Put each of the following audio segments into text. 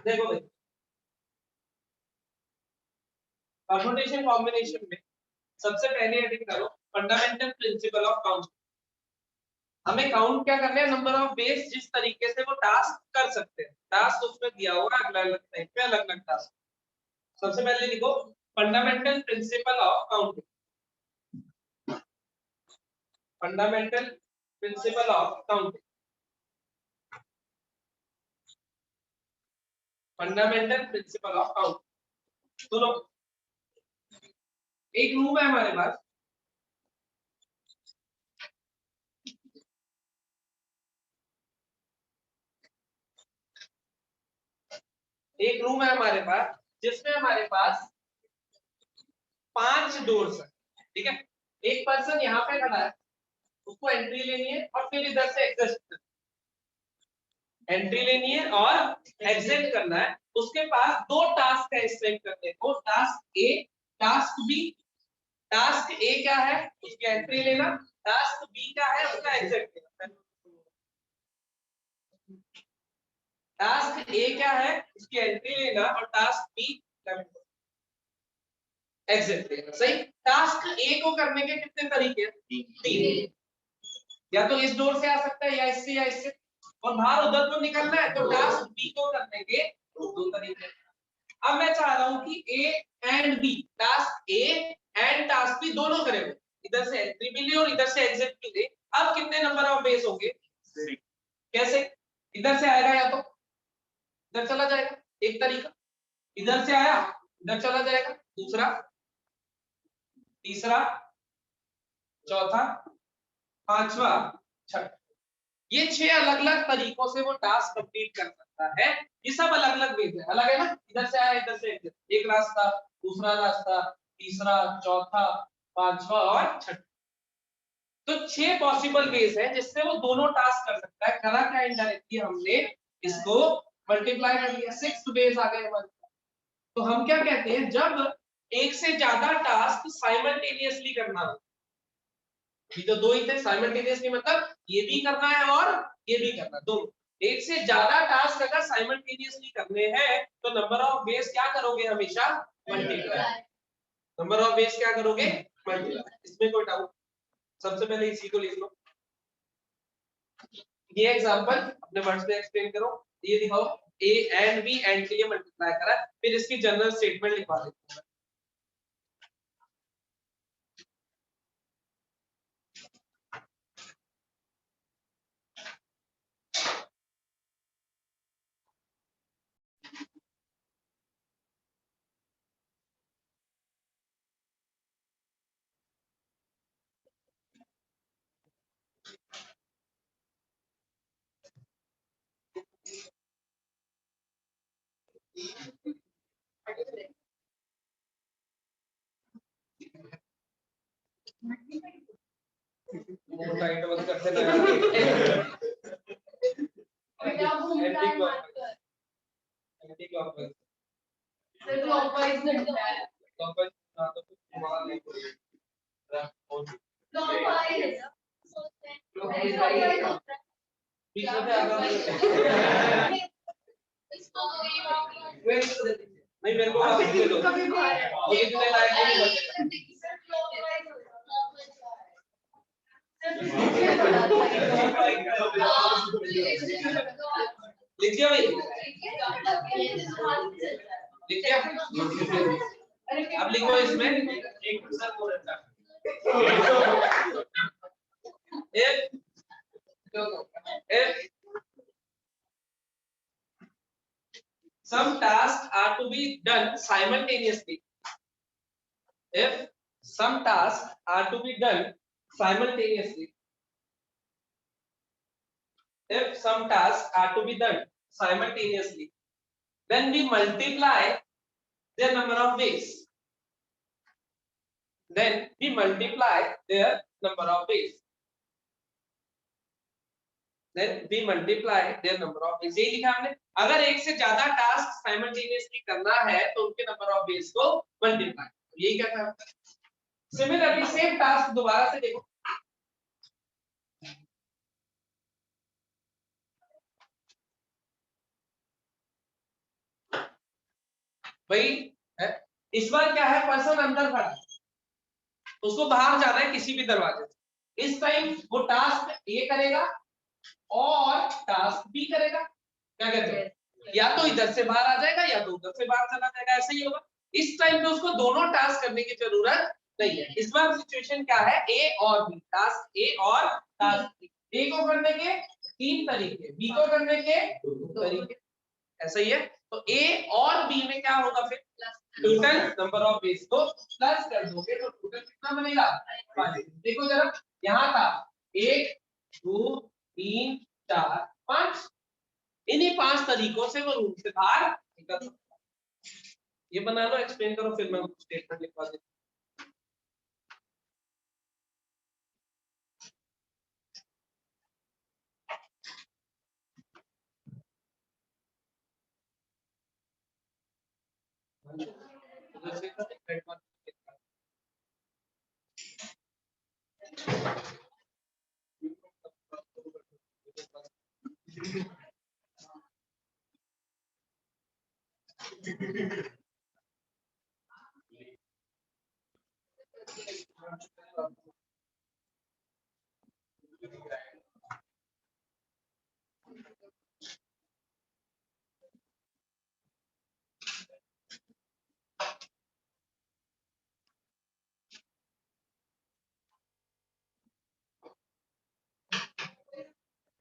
देखो देखो permutation combination में सबसे पहले हेडिंग करो फंडामेंटल प्रिंसिपल ऑफ काउंट। हमें काउंट क्या करना है, नंबर ऑफ बेस जिस तरीके से वो टास्क कर सकते हैं। टास्क उसमें दिया हुआ है अलग अलग टाइप पे, अलग अलग टास्क। सबसे पहले लिखो fundamental principle of counting. Fundamental principle of counting. Fundamental principle of counting. सुनो, एक रूम है हमारे पास, एक रूम है हमारे पास जिसमें हमारे पास 5 डोर्स है। ठीक है, एक पर्सन यहाँ पे खड़ा है, उसको एंट्री लेनी है और फिर इधर से एग्जिट, एंट्री लेनी है और एग्जिट करना है। उसके पास दो टास्क है एक्सप्लेन करने को, टास्क ए, टास्क बी। टास्क ए क्या है, उसकी एंट्री लेना। टास्क बी क्या है, उसका एग्जिट लेना। टास्क ए क्या है, उसकी एंट्री लेना और टास्क बी एग्जिट लेना। सही। टास्क ए को करने के कितने तरीके हैं? 3। या तो इस डोर से आ सकता है, या इससे, या इससे। और बाहर उधर तो निकलना है, तो टास्क बी को करने के 2 तरीके। अब मैं चाह रहा हूं कि A and B, task A and task B दोनों करें, इधर से एंट्री भी ले और इधर से एग्जिट भी ले। अब कितने नंबर ऑफ बेस होंगे? कैसे? इधर से आएगा या तो इधर चला जाएगा, एक तरीका। इधर से आया, इधर चला जाएगा, दूसरा, तीसरा, चौथा, पांचवा, छठा। ये 6 अलग अलग तरीकों से वो टास्क कंप्लीट कर सकता है। ये सब अलग अलग वेज है, अलग है ना। इधर से आया, इधर से एग्जिट, एक रास्ता, दूसरा रास्ता, तीसरा, चौथा, पांचवा और छठा। तो 6 पॉसिबल वेज है जिससे वो दोनों टास्क कर सकता है। करा क्या, इनडायरेक्टली हमने इसको मल्टीप्लाई कर दिया, 6 वेज आ गए हमारे। तो हम क्या कहते हैं, जब एक से ज्यादा टास्क साइमल्टेनियसली करना हो, ये तो 2 ही थे साइमल्टेनियसली, मतलब ये भी करना है और ये भी करना, दोनों। एक से ज्यादा टास्क अगर साइमल्टेनियसली करने हैं तो नंबर ऑफ बेस क्या करोगे, हमेशा मल्टीप्लाई। नंबर ऑफ बेस क्या करोगे, मल्टीप्लाई। इसमें कोई डाउट? सबसे पहले इसी को लिख लो। ये एग्जांपल अपने वर्ड्स में एक्सप्लेन करो। ये दिखाओ, ए एंड बी, एंड के लिए मल्टीप्लाई करा, फिर इसकी जनरल स्टेटमेंट लिखवा देते हैं। टाइट बंद करते लगा एंटी क्लॉकवाइज सर, क्लॉकवाइज घंटा है, क्लॉकवाइज ना तो कुछ हमारा नहीं होगा। क्लॉकवाइज बीच में आगे इसको नहीं, मेरे को आप दे दो, मुझे इतने लायक नहीं बचे। लिखिए भाई, लिखिए। अब लिखो इसमें एक if some tasks are to be done simultaneously, if some tasks are to be done simultaneously, if some tasks are to be done simultaneously, then we multiply their number of ways. Then we multiply their number of ways. Then we multiply their number of ways. यही लिखा हमने। अगर एक से ज्यादा task simultaneously करना है तो उनके नंबर ऑफ वेज को मल्टीप्लाई, यही क्या था। सिमिलरली सेम टास्क दोबारा से देखो, भाई है? इस बार क्या है, पर्सन अंदर खड़ा है, उसको बाहर जाना है किसी भी दरवाजे से। इस टाइम वो टास्क ए करेगा और टास्क बी करेगा। क्या कहते हो? या तो इधर से बाहर आ जाएगा या तो उधर से बाहर चला जाएगा, ऐसे ही होगा। इस टाइम पे उसको दोनों टास्क करने की जरूरत नहीं है। इस बार सिचुएशन क्या है, ए और बी, टास्क ए और टास्क बी। ए को करने के 3 तरीके, बी को करने के 2 तरीके, ऐसा ही है। तो ए और बी में क्या होगा फिर, टोटल नंबर ऑफ बेस को प्लस कर दोगे तो टोटल कितना बनेगा, 5। देखो जरा, यहाँ था 1 2 3 4 5, इन्हीं 5 तरीकों से वो रूम से बाहर निकल सकता है। ये बना लो, एक्सप्लेन करो, फिर मैं स्टेटमेंट लिखवा देता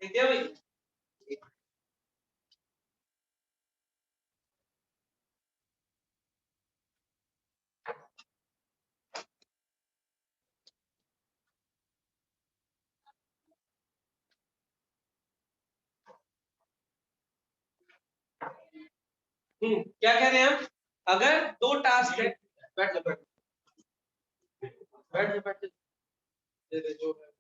ठीक है भाई। क्या कह रहे हैं हम, अगर 2 टास्क है, बैठ लो बैठ बैठ लो बैठ लो, दे दे जो है।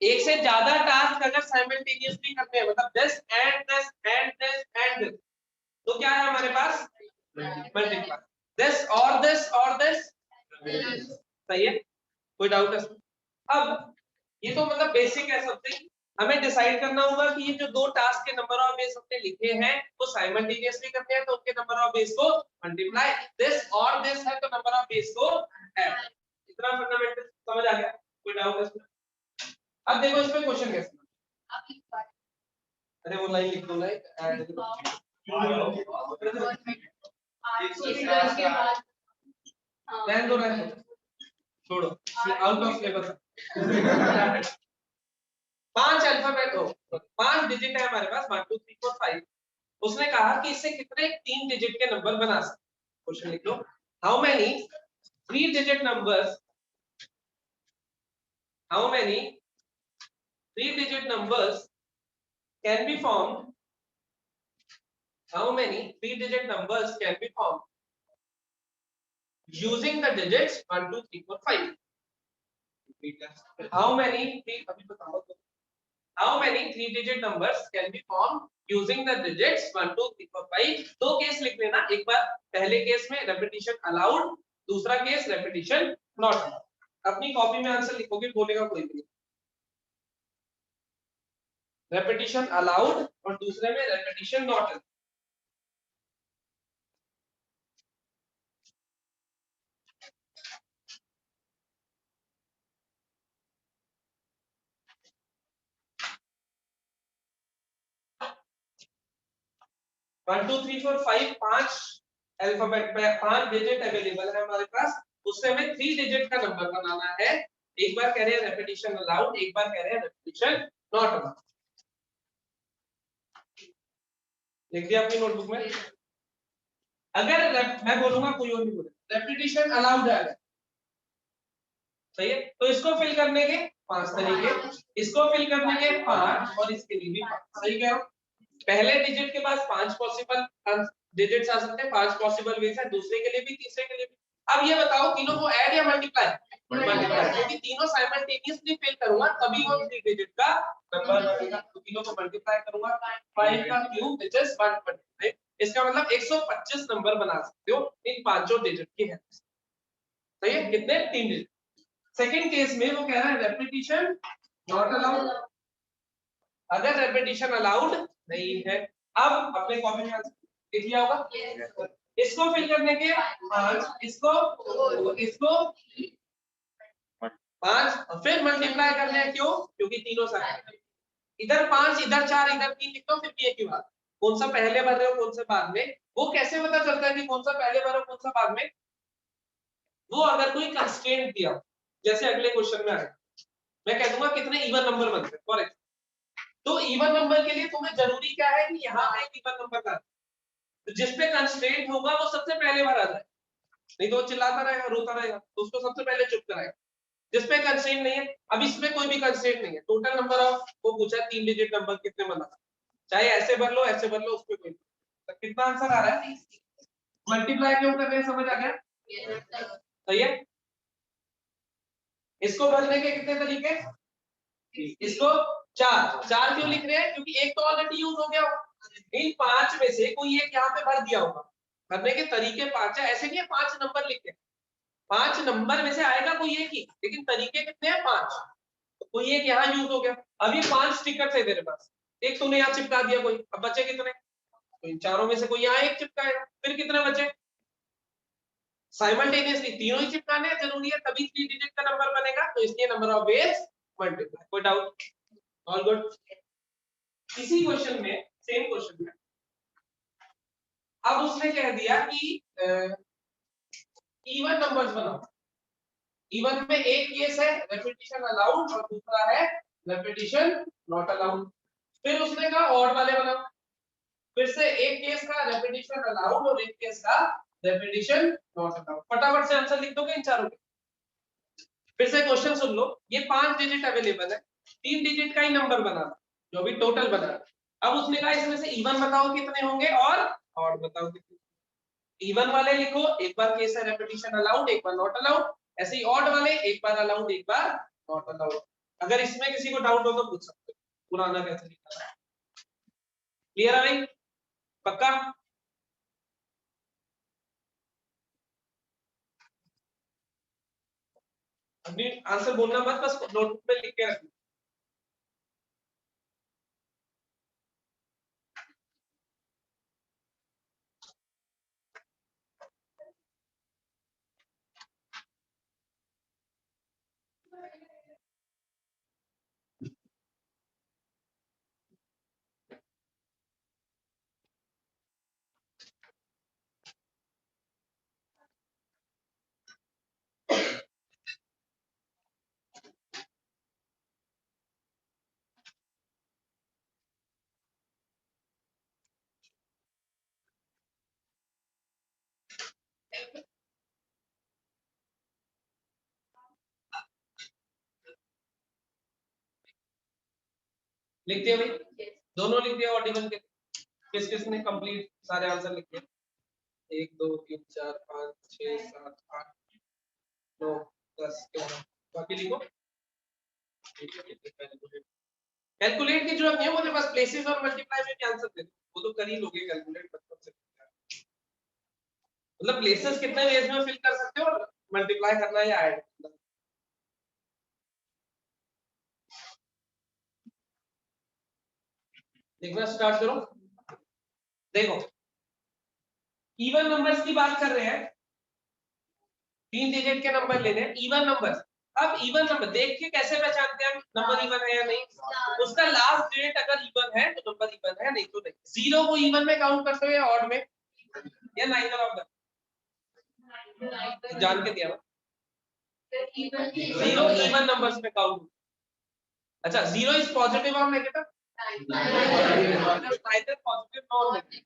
एक से ज्यादा टास्क अगर साइमल्टेनियसली करते हैं, मतलब this and this and this and this, तो क्या है हमारे पास, मल्टीप्लाई। दिस और दिस और दिस, सही है, कोई डाउट है इसमें? अब ये तो मतलब बेसिक है समथिंग। हमें डिसाइड करना होगा कि ये जो 2 टास्क के नंबर ऑफ बेस हमने लिखे हैं वो साइमल्टेनियसली करते हैं, तो उनके नंबर ऑफ बेस को मल्टीप्लाई, दिस और दिस है तो नंबर ऑफ बेस को ऐड। इतना फंडामेंटल समझ आ गया, कोई डाउट है इसमें? अब देखो इसमें क्वेश्चन कैसे, अरे वो लाइन लिख दो, लाइक ऐड रहने दो रहने दो, छोड़ो, आउट ऑफ सिलेबस। 5 अल्फाबेट हो, 5 डिजिट है हमारे पास, 1 2 3 4 5। उसने कहा कि इससे कितने 3 डिजिट के नंबर बना सकते। क्वेश्चन लिख लो, how many 3 digit numbers, how many 3 digit numbers can be formed, how many 3 digit numbers can be formed using the digits 1 2 3 4 5? How many अभी बताओ तो, how many 3 digit numbers can be formed using the digits 1 2 3 4 5? दो case लिख लेना, एक बार पहले case में repetition allowed, दूसरा केस रेपिटेशन नॉट अलाउड। अपनी कॉपी में आंसर लिखोगे, बोलेगा कोई भी, रेपिटेशन अलाउड और दूसरे में रेपिटेशन नॉट अलाउड। 1 2 3 4 5 5 अल्फाबेट पे 5 डिजिट अवेलेबल है हमारे पास, उससे हमें 3 डिजिट का नंबर बनाना है। एक बार कह रहे हैं रेपिटेशन अलाउड, एक बार कह रहे हैं रेपिटेशन नॉट अलाउड। लिख दिया अपनी नोटबुक में? अगर मैं बोलूंगा कोई और नहीं बोले रेपिटेशन अलाउड है, सही है, तो इसको फिल करने के 5 तरीके, इसको फिल करने के 5 और इसके लिए भी 5, सही कह रहा हूं? पहले डिजिट के पास 5 पॉसिबल डिजिट्स आ सकते हैं, 5 पॉसिबल वेज है, दूसरे के लिए भी, तीसरे के लिए भी। अब ये बताओ तीनों को ऐड या मल्टीप्लाई? मल्टीप्लाई, क्योंकि तीनों साइमल्टेनियसली फिल करूंगा तभी वो 3 डिजिट का नंबर बनेगा। तो तीनों को मल्टीप्लाई करूंगा, 5 का क्यूब व्हिच इज 125, इसका मतलब 125 नंबर बना सकते हो इन पांचों डिजिट की हेल्प से। सही है, कितने? 3 डिजिट। सेकंड केस में वो कह रहा है रेपिटेशन नॉट अलाउड। अगर रेपिटेशन अलाउड नहीं है अब अपने कॉपी में लिख लिया होगा। इसको फिल करने के 5, इसको 5 और फिर मल्टीप्लाई करने हैं, क्यों? क्योंकि तीनों साथ इधर 5 इधर 4 इधर 3 लिख दो, फिर भी एक ही बात, कौन सा पहले भर रहे हो कौन सा बाद में। वो कैसे पता चलता है कि कौन सा पहले भरो कौन सा बाद में? वो अगर कोई कंस्ट्रेंट दिया, जैसे अगले क्वेश्चन में आएगा, मैं कह दूंगा कितने इवन नंबर बनते हैं फॉर एग्जांपल, तो इवन नंबर के लिए तुम्हें जरूरी क्या है कि यहाँ पे एक इवन नंबर का, तो जिसपे कंस्ट्रेंट होगा वो सबसे पहले भरा जाए, नहीं तो वो चिल्लाता रहेगा रोता रहेगा, तो उसको सबसे पहले चुप कराएगा। जिसपे कंस्ट्रेंट नहीं है, अब इसमें कोई भी कंस्ट्रेंट नहीं है, टोटल नंबर ऑफ वो पूछा है 3 डिजिट नंबर कितने बना, चाहे ऐसे भर लो ऐसे भर लो, उसमें कोई तो कितना आंसर आ रहा है? मल्टीप्लाई क्यों कर रहे हैं, समझ आ गया? सही है। इसको भरने के कितने तरीके? इसको 4 क्यों लिख रहे हैं? क्योंकि एक तो ऑलरेडी यूज हो गया हो, इन 5 में से कोई एक यहाँ पे भर दिया होगा। भरने के तरीके 5 है, ऐसे नहीं है 5 नंबर लिख के, 5 नंबर में से आएगा कोई एक ही, लेकिन तरीके कितने हैं? 5। तो कोई एक यहाँ यूज हो गया। अब ये 5 स्टिकर थे तेरे पास, एक तूने यहाँ चिपका दिया कोई, अब बचे कितने? तो इन चारों में से कोई यहाँ एक चिपकाएगा, फिर कितने बचे? साइमल्टेनियसली तीनों ही चिपकाने जरूरी है, तभी 3 डिजिट का नंबर बनेगा, तो इसलिए नंबर ऑफ वेज मल्टीप्लाई। कोई डाउट? All good. इसी क्वेश्चन में, सेम क्वेश्चन में अब उसने कह दिया कि इवन नंबर्स बनाओ। इवन में एक केस है रेपिटेशन अलाउड और दूसरा है रेपिटेशन नॉट अलाउड। फिर उसने कहा ऑड वाले बनाओ, फिर से एक केस का रेपिटेशन अलाउड और एक केस का रेपिटेशन नॉट अलाउड। फटाफट से आंसर लिख दोगे इन चारों के? फिर से क्वेश्चन सुन लो, ये 5 डिजिट अवेलेबल है, 3 डिजिट का ही नंबर बनाना जो भी टोटल बना। अब उसने कहा इसमें से इवन बताओ कितने होंगे और ऑड बताओ कितने। इवन वाले लिखो, एक बार केस है रेपिटेशन अलाउड एक बार नॉट अलाउड, ऐसे ही ऑड वाले एक बार अलाउड एक बार नॉट अलाउड। अगर इसमें किसी को डाउट हो तो पूछ सकते हो, पुराना कैसे लिखा है। क्लियर है भाई? पक्का? अभी आंसर बोलना मत, बस नोटबुक में लिख के रखना। लिख दिया भाई, दोनों लिख दिया ऑडिबल के। किस किस ने कंप्लीट सारे आंसर लिख दिए? 1 2 3 4 5 6 7 8 9 10 11। बाकी लिखो। कैलकुलेट की जरूरत नहीं है, मुझे बस प्लेसेस और मल्टीप्लाई में भी आंसर दे दो, वो तो कर ही लोगे कैलकुलेट बचपन से। मतलब प्लेसेस कितने वेज में फिल कर सकते हो और मल्टीप्लाई करना है या ऐड। देखना स्टार्ट करो। देखो इवन नंबर्स की बात कर रहे हैं, 3 डिजिट के नंबर लेने हैं इवन नंबर्स। अब इवन नंबर देख के कैसे पहचानते हैं नंबर इवन है या नहीं? उसका लास्ट डेट अगर इवन है तो नंबर इवन है, नहीं तो नहीं। जीरो को इवन में काउंट करते हो या ऑड में या नाइदर ऑफ द? जान के दिया जीरो इवन नंबर्स में काउंट। अच्छा जीरो इज पॉजिटिव और negative? Neither positive nor negative.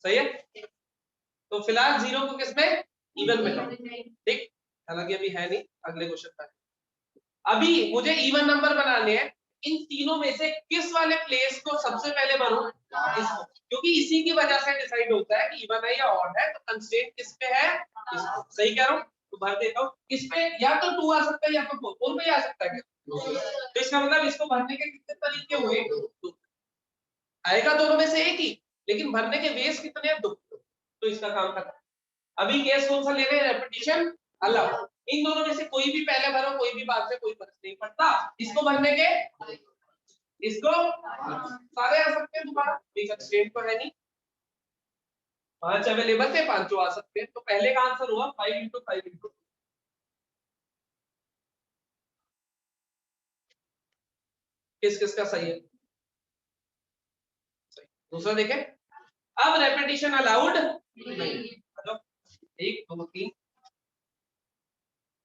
सही है, तो फिलहाल जीरो को किसमें? इवन में काउंट। ठीक, हालांकि अभी है नहीं, अगले क्वेश्चन पर। अभी मुझे इवन नंबर बनाने हैं, इन तीनों में से किस वाले प्लेस को सबसे पहले भरूं? इसको, क्योंकि इसी की वजह से डिसाइड होता है कि इवन है या ऑड है। तो कंस्ट्रेंट किस पे है? इसको। सही कह रहा हूं? तो भर देता हूं। इस पे या तो 2 आ सकता है या तो 4 में आ सकता है। तो इसका मतलब इसको भरने के कितने तरीके हुए? दो। आएगा दोनों में से एक ही, लेकिन भरने के वेज कितने हैं? 2। तो इसका काम खत्म। अभी केस कौन सा ले रहे हैं? Repetition allowed. इन दोनों में से कोई भी पहले भरो कोई भी बाद में, कोई फर्क नहीं पड़ता। इसको भरने के इसको सारे आ सकते हैं दोबारा, कोई कंस्ट्रेंट तो है नहीं, 5 अवेलेबल थे, 5 आ सकते हैं। तो पहले का आंसर हुआ 5 इंटू 5 इंटू। किस किस का सही है? दूसरा देखें, अब रेपिटेशन अलाउड नहीं। 1 2 3,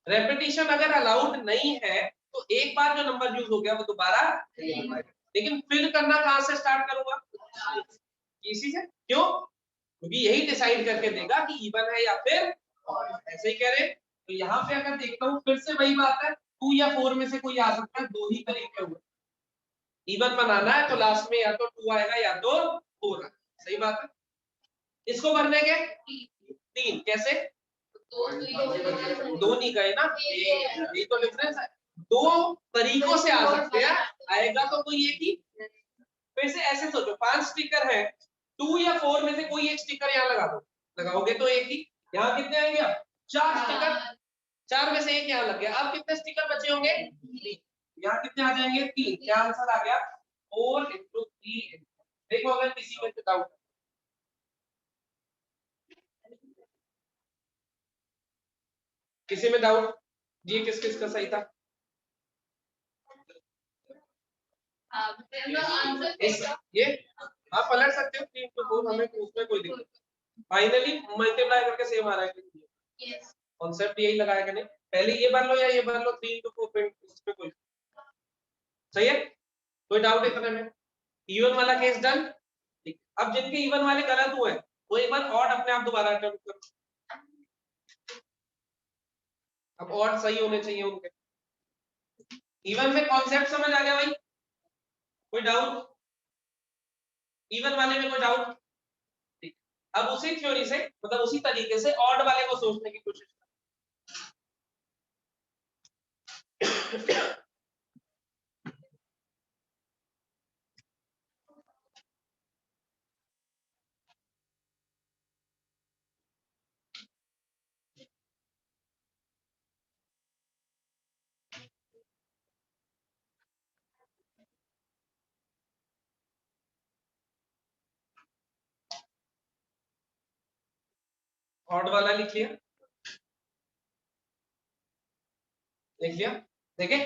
रेपिटेशन अगर अलाउड नहीं है तो एक बार जो नंबर यूज हो गया वो दोबारा, लेकिन फिल करना कहां से स्टार्ट करूंगा? इसी से। क्यों? क्योंकि यही डिसाइड करके देगा कि इवन है या फिर ऐसे ही कह रहे। तो यहाँ पे अगर देखता हूँ फिर से वही बात है, 2 या 4 में से कोई आ सकता है, दो ही तरीके हुए। इवन बनाना है तो लास्ट में या तो 2 आएगा या तो 4 आएगा, सही बात है। इसको भरने के 3 कैसे? दो नहीं गए ना, यही तो डिफरेंस है। दो तरीकों से आ सकते हैं, आएगा तो कोई एक ही। फिर से ऐसे सोचो, 5 स्टिकर है, 2 या 4 में से कोई एक स्टिकर यहाँ लगा दो, लगाओगे तो एक ही। यहाँ कितने आएंगे? 4 स्टिकर, 4 में से एक यहाँ लग गया। अब कितने स्टिकर बचे होंगे? यहाँ कितने आ जाएंगे? 3। क्या आंसर आ गया? 4 इंटू 3। देखो अगर किसी में डाउट, किसी में डाउट, ये किस किस का सही था? ये आप पलट सकते हो, 3 इंटू 4, हमें उसमें कोई दिक्कत। फाइनली मल्टीप्लाई करके सेम आ रहा है। कॉन्सेप्ट यही लगाया कि नहीं, पहले ये भर लो या ये भर लो, 3 इंटू 4, उसमें कोई सही है। कोई डाउट इतने में? इवन वाला केस डन। अब जिनके इवन वाले गलत हुए वो एक बार ऑड अपने आप दोबारा अटेम्प्ट करो। अब ऑड सही होने चाहिए उनके। इवन में कॉन्सेप्ट समझ आ गया भाई? कोई डाउट? इवन वाले में कोई डाउट? अब उसी थ्योरी से, मतलब उसी तरीके से ऑड वाले को सोचने की कोशिश ऑड वाला लिख लिया, लिख लिया। देखे,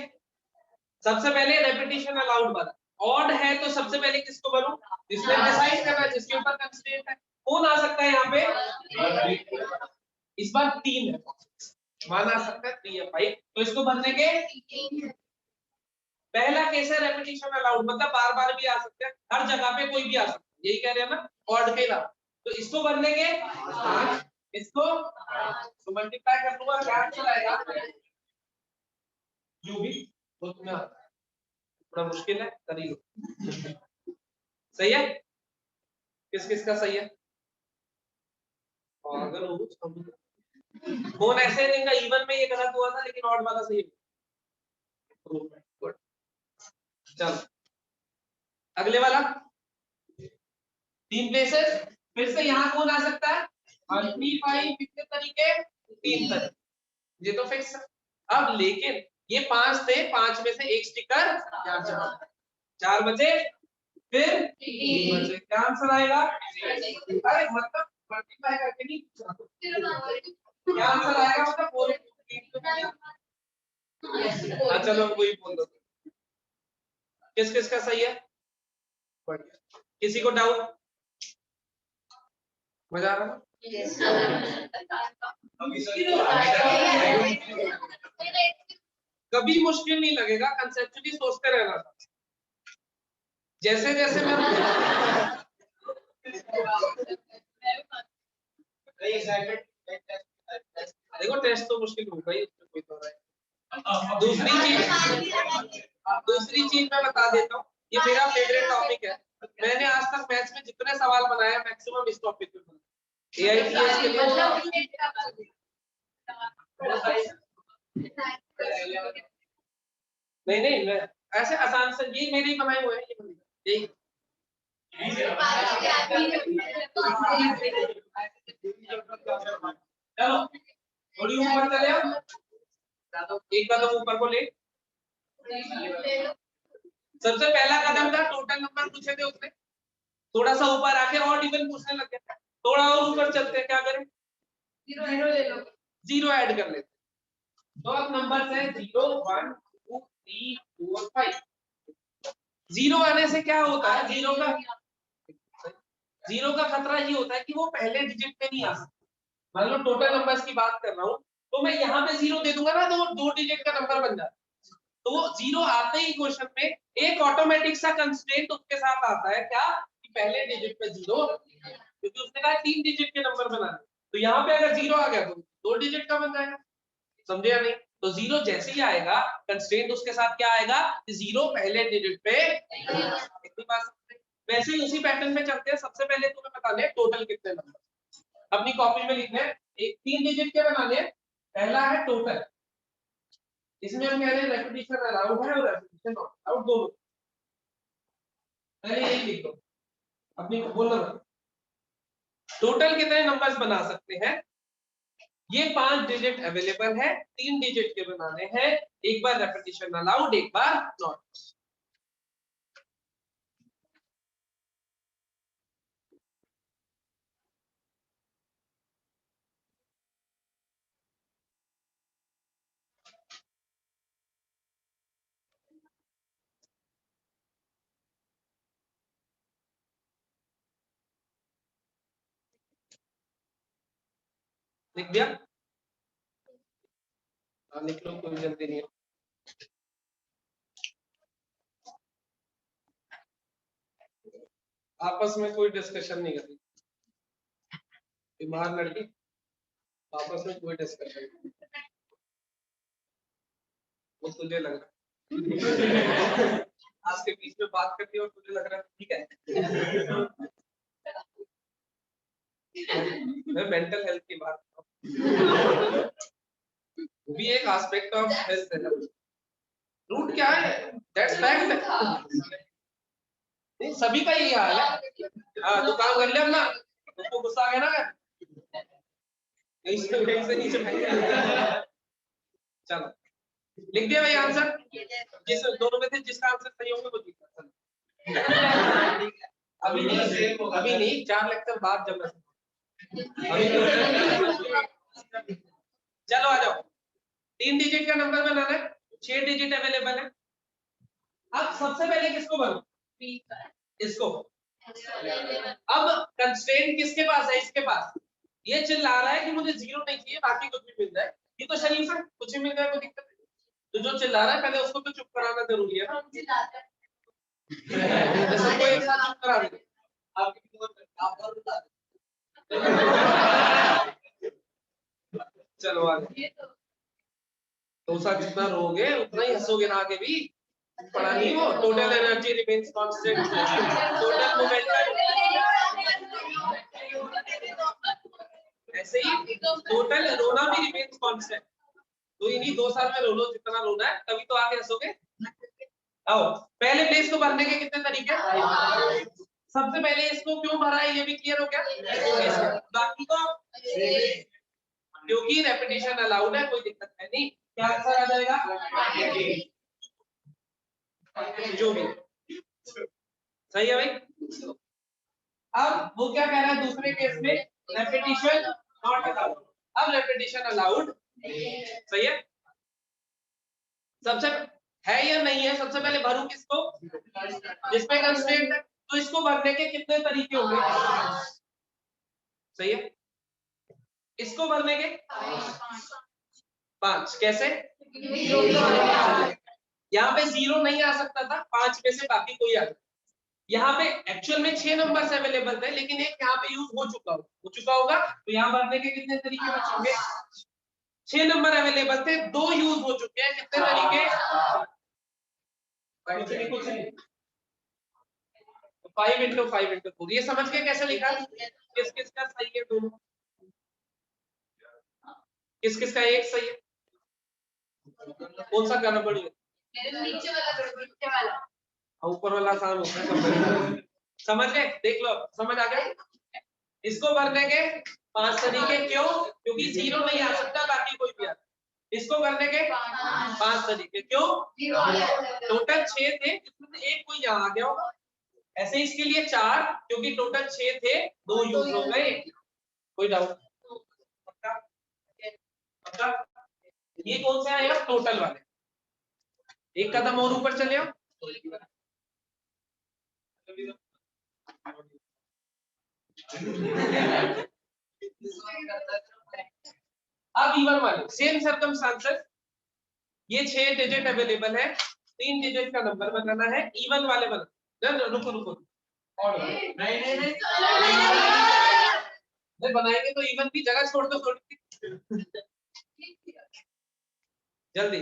सबसे पहले रेपिटेशन अलाउड वाला ऑड है तो सबसे पहले किसको भरूं? जिसने डिसाइड करना है, जिसके ऊपर कंस्ट्रेंट है। कौन आ सकता है यहाँ पे? इस बार 3 है, मान आ सकता है 3 या 5, तो इसको भरने के पहला केस है रेपिटेशन अलाउड, मतलब बार बार भी आ सकते हैं, हर जगह पे कोई भी आ सकता है, यही कह रहे हैं ना ऑड के अलावा। तो इसको भरने के 5, इसको तो मल्टीप्लाई कर दूंगा, क्या आंसर आएगा? जो भी वो तुम्हें आता है, थोड़ा मुश्किल है, कर ही लो। सही है? किस किस का सही है? और अगर वो कौन ऐसे नहीं का इवन में ये गलत हुआ था लेकिन ऑड वाला सही है। गुड, चलो अगले वाला 3 प्लेसेस। फिर से यहाँ कौन आ सकता है? मल्टीप्लाई कितने तरीके? 3 तरीके, ये तो फिक्स है। अब लेकिन ये 5 थे, 5 में से एक स्टिकर यहाँ जमा, 4 बचे, फिर 3 बचे, क्या आंसर आएगा? अरे मतलब मल्टीप्लाई करके नहीं, क्या आंसर आएगा? मतलब 4 इंटू 3। चलो वही बोल दो, किस किस का सही है? किसी को डाउट? मजा आ रहा है? कभी मुश्किल नहीं लगेगा, कंसेप्चुअली सोचते रहना था। जैसे जैसे मैं देखो टेस्ट तो मुश्किल होगा ही, उसमें कोई तो है। दूसरी चीज मैं बता देता हूँ, ये मेरा फेवरेट टॉपिक है। मैंने आज तक मैथ्स में जितने सवाल बनाए मैक्सिमम इस टॉपिक पे बनाए। एआईटीएस के लिए नहीं नहीं, मैं ऐसे आसान से, ये मेरे ही बनाए हुए हैं, ये बनेगा यही। चलो थोड़ी ऊपर चले आओ, एक कदम ऊपर को ले। सबसे पहला कदम था टोटल नंबर पूछे थे उसने, थोड़ा सा ऊपर आके और इवन पूछने लग गया, थोड़ा और ऊपर चलते हैं, क्या करें, जीरो ले लो, जीरो ऐड कर लेते। तो अब नंबर है 0 1 2 3 4 5। जीरो आने से क्या होता है, जीरो का खतरा ये होता है कि वो पहले डिजिट पे नहीं आ सकता। मान लो टोटल नंबर्स की बात कर रहा हूँ, तो मैं यहाँ पे जीरो दे दूंगा ना, तो वो 2 डिजिट का नंबर बन जाता है। तो वो जीरो आते ही क्वेश्चन में एक ऑटोमेटिक सा कंस्ट्रेंट उसके साथ आता है, क्या, कि पहले डिजिट पे जीरो, क्योंकि उसने कहा 3 डिजिट के नंबर बनाने। तो यहाँ पे अगर जीरो आ गया तो 2 डिजिट का बन जाएगा, समझे या नहीं। तो जीरो जैसे ही आएगा कंस्ट्रेंट उसके साथ क्या आएगा, जीरो पहले डिजिट पे। इतनी बात समझे। वैसे ही उसी पैटर्न में चलते हैं। सबसे पहले तुम्हें बताने टोटल कितने नंबर, अपनी कॉपी में लिखना है, एक 3 डिजिट के बनाने। पहला है टोटल, इसमें हम कह रहे हैं रेपिटेशन अलाउड है और रेपिटेशन नॉट अलाउड दोनों। पहले यही लिख दो, अपनी बोलना टोटल कितने नंबर्स बना सकते हैं। ये 5 डिजिट अवेलेबल है, 3 डिजिट के बनाने हैं, एक बार रेपिटेशन अलाउड, एक बार नॉट। लिख दिया, लिख लो, कोई जल्दी नहीं है। आपस में कोई डिस्कशन नहीं करनी, बीमार लड़की, आपस में कोई डिस्कशन नहीं। वो तुझे लग रहा आज के बीच में बात करती है और तुझे लग रहा है ठीक है। मैं मेंटल हेल्थ की बात कर, वो भी एक एस्पेक्ट ऑफ हेल्थ है। रूट क्या है, दैट्स फैक्ट। नहीं, सभी का यही हाल है। हाँ, तो काम कर लिया अपना, उसको गुस्सा आ गया ना, कहीं से नीचे फेंक। चलो लिख दिया भाई आंसर, जिस दोनों में से जिसका आंसर सही होगा वो जीता। अभी नहीं 4 लेक्चर बाद जब चलो आ जाओ। 3 डिजिट का नंबर बनाना है, 6 डिजिट अवेलेबल है। अब सबसे पहले किसको भरो, इसको। अब कंस्ट्रेंट किसके पास है, इसके पास। ये चिल्ला रहा है कि मुझे जीरो नहीं चाहिए, बाकी कुछ भी मिल जाए। ये तो शरीफ है, कुछ भी मिल जाए कोई दिक्कत नहीं। तो जो चिल्ला रहा है पहले उसको तो चुप कराना जरूरी है। सबको एक साथ चुप करा देंगे। चलो आगे, तो जितना रोगे उतना ही हंसोगे ना आगे भी। पढ़ा नहीं वो, total energy remains constant, total momentum. ऐसे ही टोटल रोना भी रिमेन्स कांस्टेंट। तो इन्हीं 2 साल में रो लो जितना रोना है, तभी तो आगे हंसोगे। आओ, पहले प्लेस को भरने के कितने तरीके। सबसे पहले इसको क्यों भरा है ये भी क्लियर हो गया। बाकी को क्योंकि रेपिटेशन अलाउड है, कोई दिक्कत है नहीं। क्या आंसर आ जाएगा, जो भी सही है भाई। अब वो क्या कह रहा है दूसरे केस में, रेपिटेशन नॉट अलाउड। अब रेपिटेशन अलाउड सही है। सबसे है या नहीं है, सबसे पहले भरूं किसको, जिसपे कंस्ट्रेंट है। तो इसको भरने के कितने तरीके होंगे, सही है। इसको भरने के 5। कैसे, यहाँ पे 0 नहीं आ सकता था, 5 में से बाकी कोई आ जाए। यहाँ पे एक्चुअल में 6 नंबर्स अवेलेबल थे, लेकिन एक यहाँ पे यूज हो चुका होगा। तो यहाँ भरने के कितने तरीके बचेंगे, 6 नंबर अवेलेबल थे, 2 यूज हो चुके हैं, कितने तरीके, कुछ नहीं। 5 into 5 into 4। ये समझ के कैसे लिखा, किस किस का सही है, दोनों किस किस का एक सही है, कौन सा करना पड़ेगा, नीचे वाला ऊपर वाला आसान होता है। समझ गए, देख लो समझ आ गया। इसको भरने के 5 तरीके, क्यों, क्योंकि 0 नहीं आ सकता, बाकी कोई भी आ। इसको करने के 5 तरीके। क्यों? टोटल 6 थे, इसमें से एक कोई यहाँ आ गया होगा। ऐसे इसके लिए 4, क्योंकि टोटल 6 थे, 2 यूज हो गए। कोई डाउट? पक्का? ये कौन सा आएगा? टोटल वाले। एक कदम और ऊपर चले आओ। अब इवन वाले सेम सर्कमस्टांसेस, ये 6 डिजिट अवेलेबल है, 3 डिजिट का नंबर बनाना है। इवन वाले बना, रुको और नहीं बनाएंगे तो इवन की जगह छोड़ दो थोड़ी जल्दी।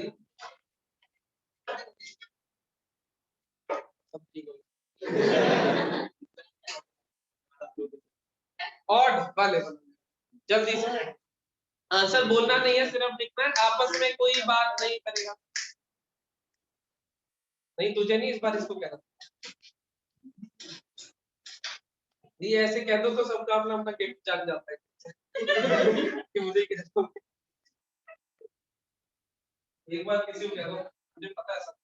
ऑड वाले जल्दी से। आंसर बोलना नहीं है, सिर्फ लिखना है। आपस में कोई बात नहीं करेगा। नहीं तुझे नहीं, इस बार इसको कह रहा। ये ऐसे कह दो तो सबका अपना अपना गिफ्ट जान जाता है कि मुझे कह दो। एक बार किसी को कह दो मुझे पता है सब,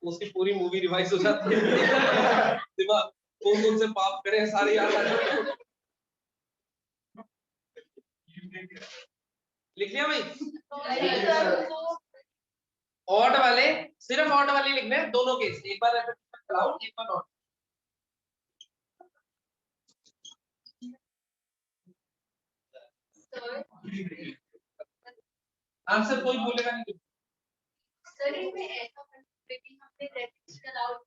उसकी पूरी मूवी रिवाइज हो जाती है। दिमाग कौन से पाप करे सारे याद आ जाते। लिख लिया भाई? ऑड वाले, सिर्फ ऑड वाले लिखने हैं दोनों केस। एक बार चलाओ, एक बार ऑड। आंसर कोई बोलेगा नहीं। सर इसमें ऐसा हमने रेडिक्शन आउट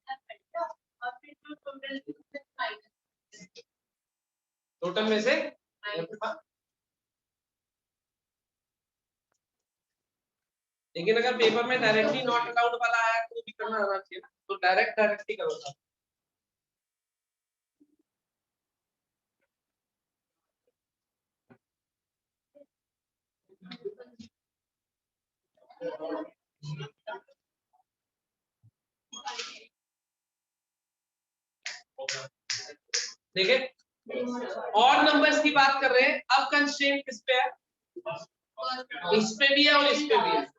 का और फिर जो टोटल में से लेकिन अगर पेपर में डायरेक्टली नॉट अलाउड वाला आया तो भी करना आना चाहिए ना, तो डायरेक्ट ही करो साहब। देखिए और नंबर्स की बात कर रहे हैं। अब कंस्ट्रेंट किस पे है? इस पे भी है और इस पे भी है।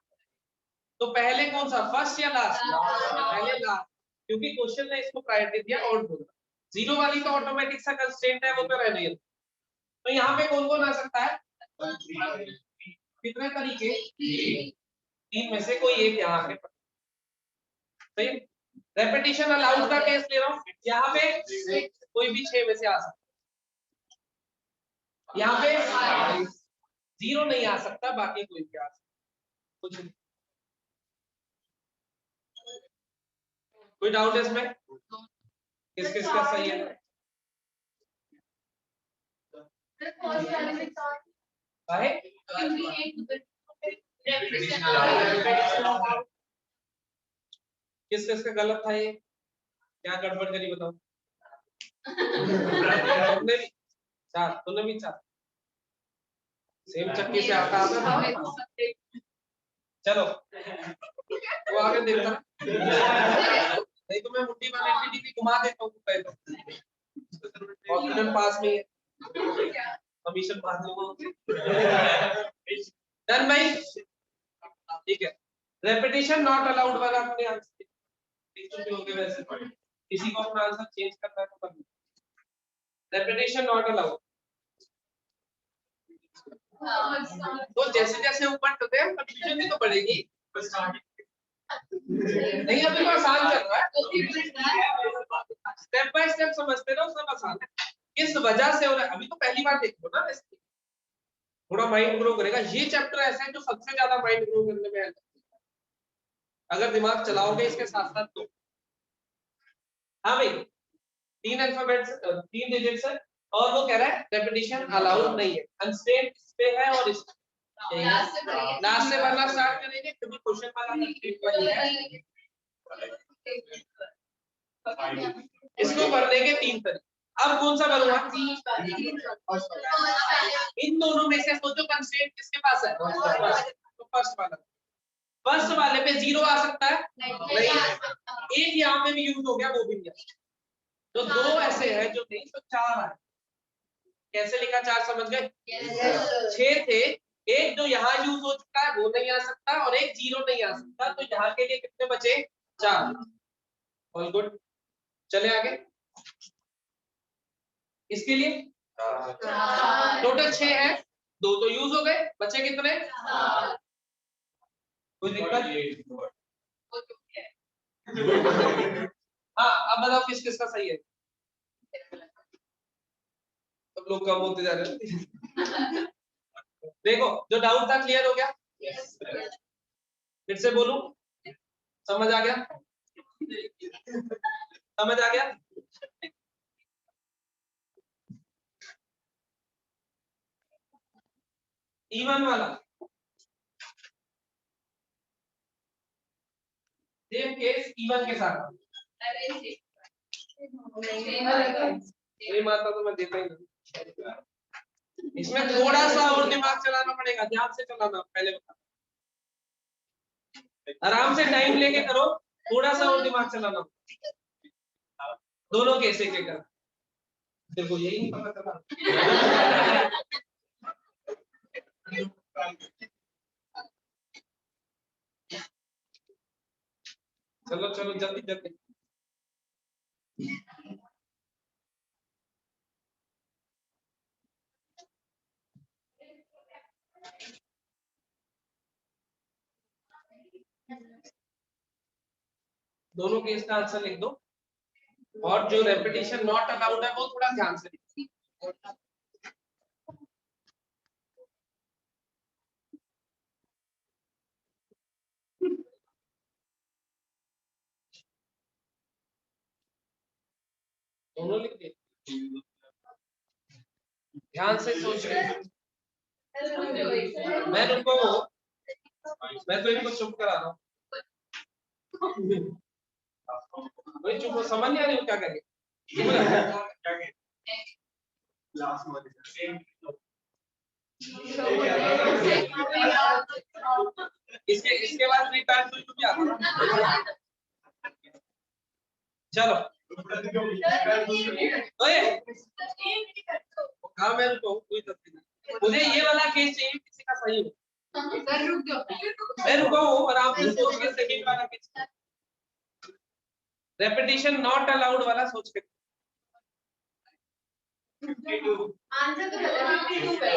तो पहले कौन सा, फर्स्ट या लास्ट? पहले लास्ट, क्योंकि क्वेश्चन ने इसको प्रायोरिटी दिया और बोला। जीरो वाली तो ऑटोमेटिक सा कंस्ट्रेंट है, वो तो रह रही है। तो यहाँ पे कौन कौन आ सकता है? कितने तरीके? 3 में से कोई एक यहाँ पे। सही। रेपिटेशन अलाउड का केस ले रहा हूँ, यहाँ पे कोई भी 6 में से आ सकता है। यहाँ पे 0 नहीं आ सकता, बाकी कोई भी आ सकता। कुछ कोई डाउट है इसमें? किस किस का सही है? किस किस का गलत था? ये क्या गड़बड़ करी बताओ? तुमने भी 4, तुमने भी 4। सेम चक्की से आता था। चलो वो आगे देखता नहीं तो मैं मुट्ठी वाले टीटी घुमा देता हूँ। कॉन्फिडेंट पास में है, कमीशन पास में। डन भाई, ठीक है। रेपिटेशन नॉट अलाउड वाला अपने आंसर हो गए। वैसे किसी को अपना आंसर चेंज करना है तो कर लो। Repetition not allowed. तो जैसे जैसे ऊपर चलते हैं कंफ्यूजन भी तो बढ़ेगी। नहीं अभी तो आसान चल रहा है, स्टेप बाय स्टेप समझते रहो, सब आसान है। किस वजह से हो रहा है अभी तो पहली बार देखो ना, थोड़ा माइंड ग्रो करेगा। ये चैप्टर ऐसा है जो सबसे ज्यादा माइंड ग्रो करने में हेल्प करता है अगर दिमाग चलाओगे इसके साथ साथ तो। हाँ भाई 3 अल्फाबेट्स 3 डिजिट्स है और वो कह रहा है रेपिटेशन अलाउड नहीं है। कंस्ट्रेंट इस पे है और इस लास्ट से भरना स्टार्ट करेंगे क्योंकि क्वेश्चन वाला इसको भरने के 3 तरीके। अब कौन सा भरूंगा? इन दोनों में से सोचो कंस्ट्रेंट किसके पास है? तो फर्स्ट वाला। फर्स्ट वाले पे 0 आ सकता है? नहीं। एक यहाँ पे भी यूज हो गया, वो भी नहीं। तो 2 ऐसे है जो नहीं, तो 4 है। कैसे लिखा 4 समझ गए? 6 थे एक जो यहाँ यूज हो चुका है वो नहीं आ सकता और एक 0 नहीं आ सकता, तो यहाँ के लिए कितने बचे? 4। ऑल गुड, चले आगे। इसके लिए टोटल 6 है, 2 तो यूज हो गए, बचे कितने? कोई दिक्कत? हाँ, अब बताओ किस किस का सही है? सब लोग कम होते जा रहे हैं। देखो, जो डाउट था क्लियर हो गया? फिर से बोलूं? समझ आ गया? समझ आ गया? E1 वाला सेम केस E1 के साथ। माता तो मैं देता ही नहीं। इसमें थोड़ा सा और दिमाग चलाना पड़ेगा, ध्यान से चलाना, पहले बता। आराम से टाइम लेके करो, थोड़ा सा और दिमाग चलाना। दोनों केस एक कर। देखो यही नहीं पता चला। चलो चलो जल्दी जल्दी। दोनों केस का आंसर लिख दो और जो रेपिटेशन नॉट अलाउड है वो थोड़ा ध्यान से लिखो। दोनों लिख दिए? ध्यान से सोच रहे। मैं रुको, मैं तो इनको चुप करा रहा हूँ। वही चुप, समझ नहीं आ रही क्या करेंगे? इसके बाद फ्री टाइम तो भी आता। चलो हाँ मैं रुको, कोई तकलीफ नहीं। मुझे ये वाला केस चाहिए किसी का सही हो। मैं रुका हूँ, आराम से सोच के सेकंड वाला केस, रेपिटेशन नॉट अलाउड वाला सोच के। आंसर तो 52 है।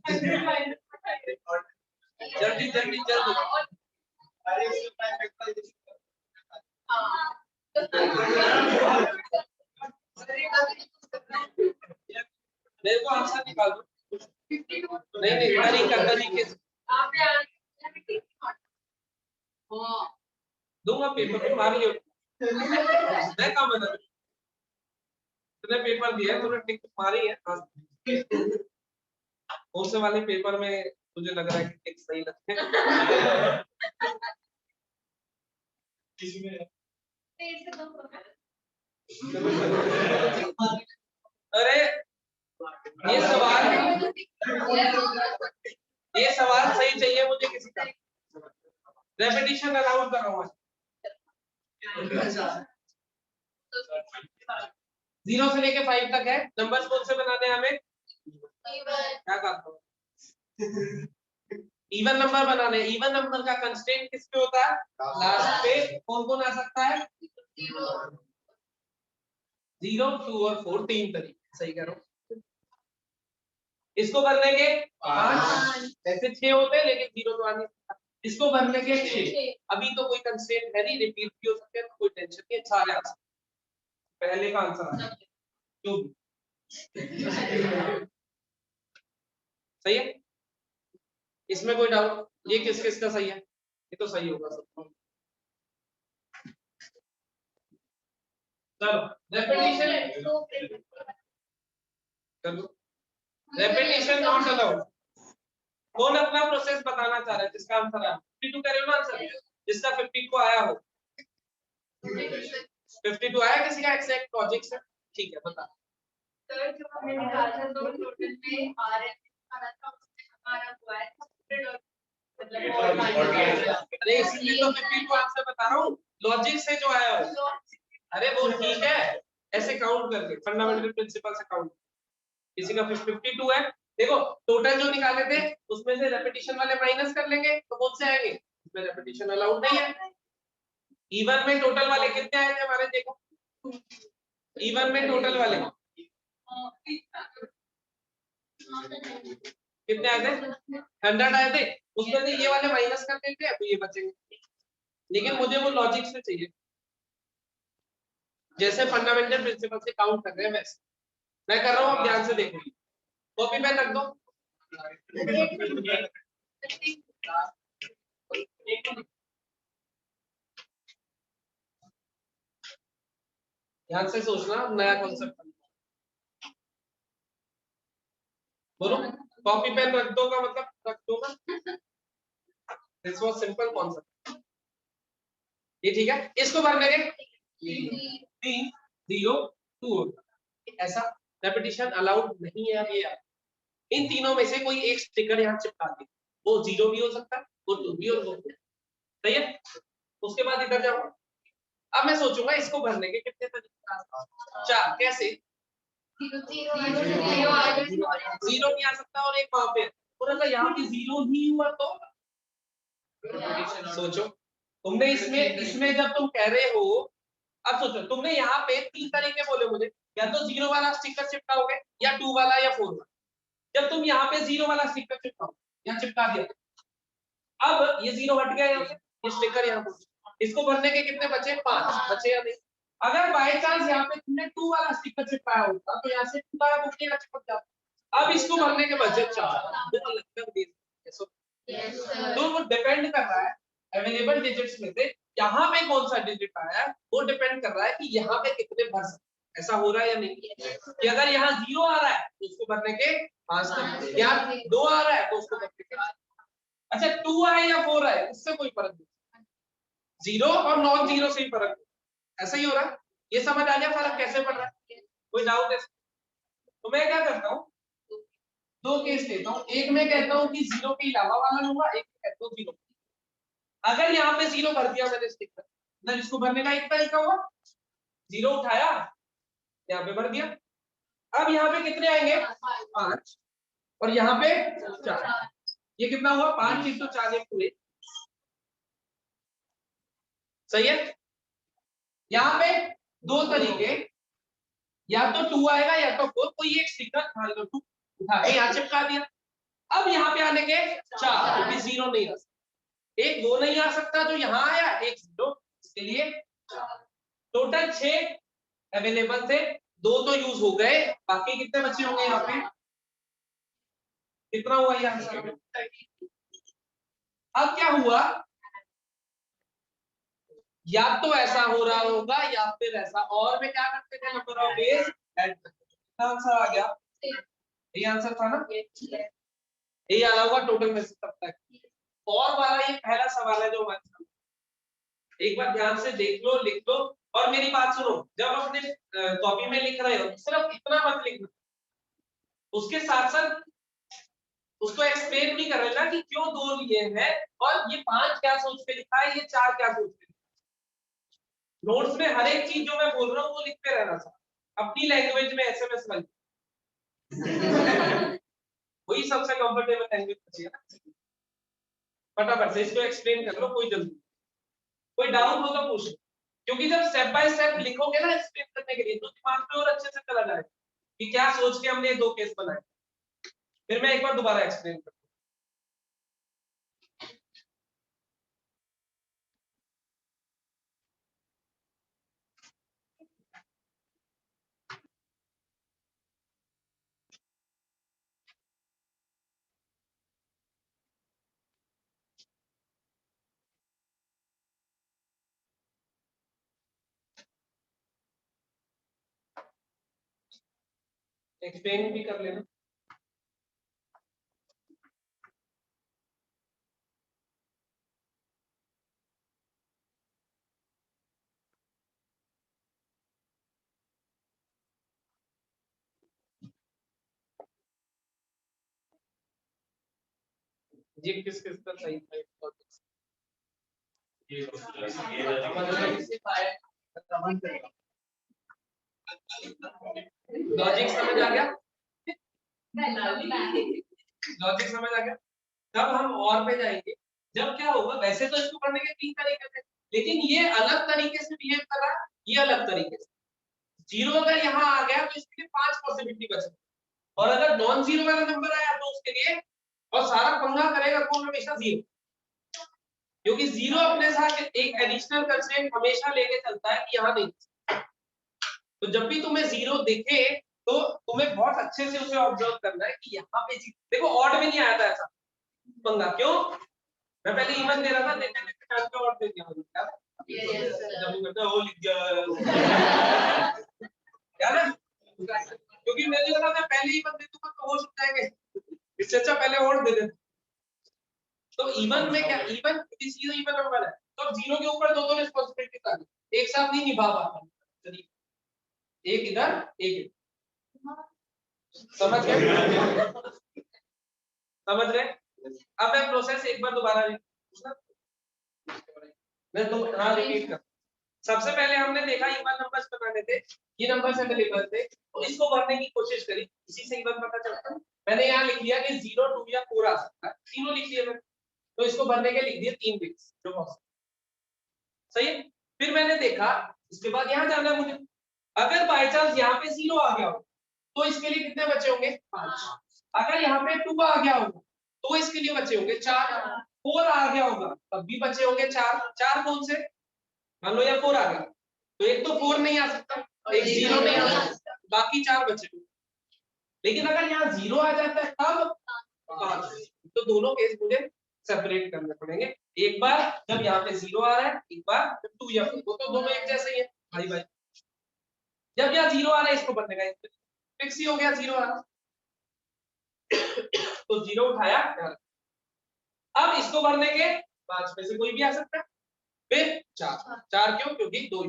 100 माइनस जल्दी जल्दी जल्दी। मेरे को आंसर निकाल दो। नहीं नहीं, तरीके से दूंगा पेपर, तुम मार लियो। मैं काम बता, तुमने पेपर दिया है, तुमने टिक मारी है। कौन से वाले पेपर में मुझे लग रहा है कि टिक सही लगते हैं? अरे ये सवाल सही चाहिए मुझे किसी का। रेपिटेशन अलाउड कर रहा हूँ। 0 से लेके 5 तक है। नंबर्स कौन से बनाने हैं हमें? क्या करता हूँ? इवन नंबर बनाने। इवन नंबर का कंस्ट्रेंट किस पे होता है? लास्ट पे। कौन कौन आ सकता है? 0, 2 और 4, 3 तरीके। सही कह रहा हूँ। इसको भरने के 5, ऐसे 6 होते हैं लेकिन 0 तो आ नहीं सकता। इसको भरने के 6। अभी तो कोई कंस्ट्रेंट है नहीं, रिपीट भी हो सकते हैं, तो कोई टेंशन नहीं, अच्छा आ जाए। पहले का आंसर आ जाए जो सही है। इसमें कोई डाउट? ये किस किस का सही है? ये तो सही होगा सब। चलो रेपिटेशन कर दो। Repetition not allowed. कौन अपना प्रोसेस बताना चाह रहा है जिसका आंसर आया? 52 करे हो ना आंसर, जिसका 50 को आया हो। 52 आया किसी का एग्जैक्ट लॉजिक से? ठीक है, बता। सर जो हमने निकाला था दो टोटल में आरएस आना था, उसमें हमारा हुआ है 100 और मतलब अरे इसलिए तो 50 को आंसर बता रहा हूँ, लॉजिक से जो आया हो। अरे वो ठीक है, ऐसे काउंट करके फंडामेंटल प्रिंसिपल से काउंट। किसी का 52 है, देखो टोटल जो निकाले थे उसमें से रेपिटेशन वाले माइनस कर लेंगे तो कौन से आएंगे, इसमें रेपिटेशन अलाउड नहीं है। इवन में टोटल वाले कितने आए थे हमारे, देखो इवन में टोटल वाले कितने आए थे, 100 आए थे, उसमें से ये वाले माइनस कर देंगे तो ये बचेंगे। लेकिन मुझे वो लॉजिक से चाहिए, जैसे फंडामेंटल प्रिंसिपल से काउंट कर रहे हैं वैसे मैं कर रहा हूँ, आप ध्यान से देखो। कॉपी पेन रख दो। ध्यान से सोचना, नया कॉन्सेप्ट बोलो। कॉपी पेन रख दो का मतलब रख दो ना, दिस वाज सिंपल कॉन्सेप्ट। ये ठीक है, इसको भरने के 3 0 2 ऐसा रेपिटेशन अलाउड नहीं है। अब ये इन तीनों में से कोई एक स्टिकर यहाँ चिपका दे, वो 0 भी हो सकता है, वो 2 भी हो सकता है, सही है। उसके बाद इधर जाओ, अब मैं सोचूंगा इसको भरने के कितने तरीके, 4 कैसे, 0 नहीं आ सकता और एक वहां पे, और अगर यहाँ पे 0 ही हुआ तो सोचो। तुमने इसमें जब तुम कह रहे हो, अब सोचो तुमने यहाँ पे 3 तरीके बोले मुझे, या तो 0 वाला स्टिकर चिपकाओगे या 2 वाला या 4 वाला। जब तुम यहाँ पे 0 वाला स्टिकर चिपकाओ, यहाँ चिपका दिया, अब ये 0 हट गया यहाँ से, ये स्टिकर यहाँ पर, इसको भरने के कितने बचे, 5 बचे या नहीं। अगर बाय चांस यहाँ पे तुमने 2 वाला स्टिकर चिपकाया होता तो यहाँ से 2 गायब हो गया, चिपक जाता। अब इसको भरने के बचे 4, दो अलग दे तो वो डिपेंड कर रहा है अवेलेबल डिजिट्स में से यहाँ पे कौन सा डिजिट आया है, वो डिपेंड कर रहा है कि यहाँ पे कितने भर सकते। ऐसा हो रहा है या नहीं, कि अगर यहाँ 0 आ रहा है तो उसको भरने के 5 नंबर, यहाँ 2 आ रहा है तो उसको भरने के, अच्छा 2 आए या 4 आए उससे कोई फर्क नहीं, 0 और नॉन 0 से ही फर्क, ऐसा ही हो रहा है। ये समझ आ गया फर्क कैसे पड़ रहा है, कोई डाउट है? तो मैं क्या करता हूँ, 2 केस लेता हूँ, एक में कहता हूँ कि 0 के अलावा वाला लूंगा, एक में कहता हूँ 0। अगर यहाँ पे 0 भर दिया मैंने स्टिकर, मतलब इसको भरने का एक तरीका हुआ, 0 उठाया यहाँ पे भर दिया। अब यहाँ पे कितने आएंगे, 5 और यहाँ पे 4, ये कितना हुआ, 5 × 4 पूरे, सही है। यहाँ पे 2 तरीके, या तो 2 आएगा या तो 4, कोई एक स्टिकर मान लो 2 उठा के यहाँ चिपका दिया। अब यहाँ पे आने के 4, क्योंकि 0 नहीं आ सकता, एक वो नहीं आ सकता जो यहाँ आया, एक 0, इसके लिए टोटल 6 अवेलेबल थे, 2 तो यूज हो गए, बाकी कितने बचे होंगे यहाँ पे, कितना हुआ ये आंसर। अब क्या हुआ, या तो ऐसा हो रहा होगा या फिर ऐसा, और में क्या करते थे, number of days add, answer आ गया, ये आंसर था ना, ये आया होगा टोटल में से तब तक। और वाला ये पहला सवाल है जो हमारे सामने, एक बार ध्यान से देख लो, लिख लो, और मेरी बात सुनो, जब अपने कॉपी में लिख रहे हो सिर्फ इतना मत लिखना, उसके साथ साथ उसको एक्सप्लेन भी कर लेना कि क्यों 2 लिए हैं, और ये 5 क्या सोच के लिखा है, ये 4 क्या सोच के लिखा है। नोट्स में हर एक चीज जो मैं बोल रहा हूँ वो लिखते रहना था, अपनी लैंग्वेज में एसएमएस में वही सबसे कंफर्टेबल लैंग्वेज बची है ना। फटाफट से इसको एक्सप्लेन कर लो, कोई जल्दी, कोई डाउट हो तो पूछो, क्योंकि जब स्टेप बाय स्टेप लिखोगे ना एक्सप्लेन करने के लिए तो दिमाग में और अच्छे से चला जाएगा कि क्या सोच के हमने 2 केस बनाए। फिर मैं एक बार दोबारा एक्सप्लेन करता हूँ, एक्सप्लेन भी कर लेना। ये किस किस का सही था, लॉजिक समझ आ गया? लॉजिक समझ आ गया? तब हम और पे जाएंगे। जब क्या होगा, वैसे तो इसको पढ़ने के 3 तरीके थे, लेकिन ये अलग तरीके से बिहेव कर रहा है, ये अलग तरीके से। जीरो अगर यहाँ आ गया तो इसके लिए 5 पॉसिबिलिटी बचे, और अगर नॉन जीरो वाला नंबर आया तो उसके लिए, और सारा पंगा करेगा कौन, हमेशा जीरो, क्योंकि जीरो अपने साथ एक एडिशनल कंस्ट्रेंट हमेशा लेके चलता है कि यहाँ नहीं। तो जब भी तुम्हें जीरो दिखे तो तुम्हें बहुत अच्छे से उसे ऑब्जर्व करना है कि यहाँ पे देखो ऑड में नहीं आया था ऐसा पंगा, क्यों? मैं पहले इवन दे रहा था, देखने देखते टाइम पे ऑड दे दिया जब वो करता है वो लिख दिया याद है, क्योंकि मैंने लगा मैं पहले ही इवन दे दूंगा तो हो सकता है इससे अच्छा पहले ऑड दे देता। तो इवन में क्या, इवन सीधा इवन नंबर है तो जीरो के ऊपर दो रिस्पांसिबिलिटी आ गई, एक साथ नहीं निभा पाता, एक इधर एक इधर। समझ गए? समझ रहे? अब मैं प्रोसेस एक बार दोबारा मैं तो रिपीट कर। सबसे पहले हमने देखा इवन नंबर्स बनाने थे, ये नंबर्स अवेलेबल थे तो इसको भरने की कोशिश करी, इसी से इवन पता चलता है। मैंने यहाँ लिख लिया कि 0 2 या 4 आ सकता है, तीनों लिख लिए मैंने, तो इसको भरने के लिख दिए 3 बिट्स जो पॉसिबल। सही है। फिर मैंने देखा इसके बाद यहाँ जाना है मुझे, अगर बाय चांस यहाँ पे 0 आ गया हो तो इसके लिए कितने बचे होंगे 5, अगर यहाँ पे 2 आ गया होगा तो इसके लिए बचे होंगे 4, 4 आ गया होगा तब भी बचे होंगे 4, 4 कौन से, मान लो या 4 आ गया तो एक तो 4 नहीं आ सकता, एक 0 नहीं आ सकता, बाकी 4 बचे। लेकिन अगर यहाँ 0 आ जाता है तब 5, तो दोनों केस मुझे सेपरेट करने पड़ेंगे, एक बार जब यहाँ पे 0 आ रहा है, एक बार जब 2 या 4, तो दोनों एक जैसे ही है भाई भाई। जब यहाँ 0 आ रहा है इसको भरने का फिक्स ही हो गया 0 आ रहा तो 0 उठाया, अब इसको भरने के 5 में से कोई भी आ सकता है, फिर 4, 4 क्यों, क्योंकि 2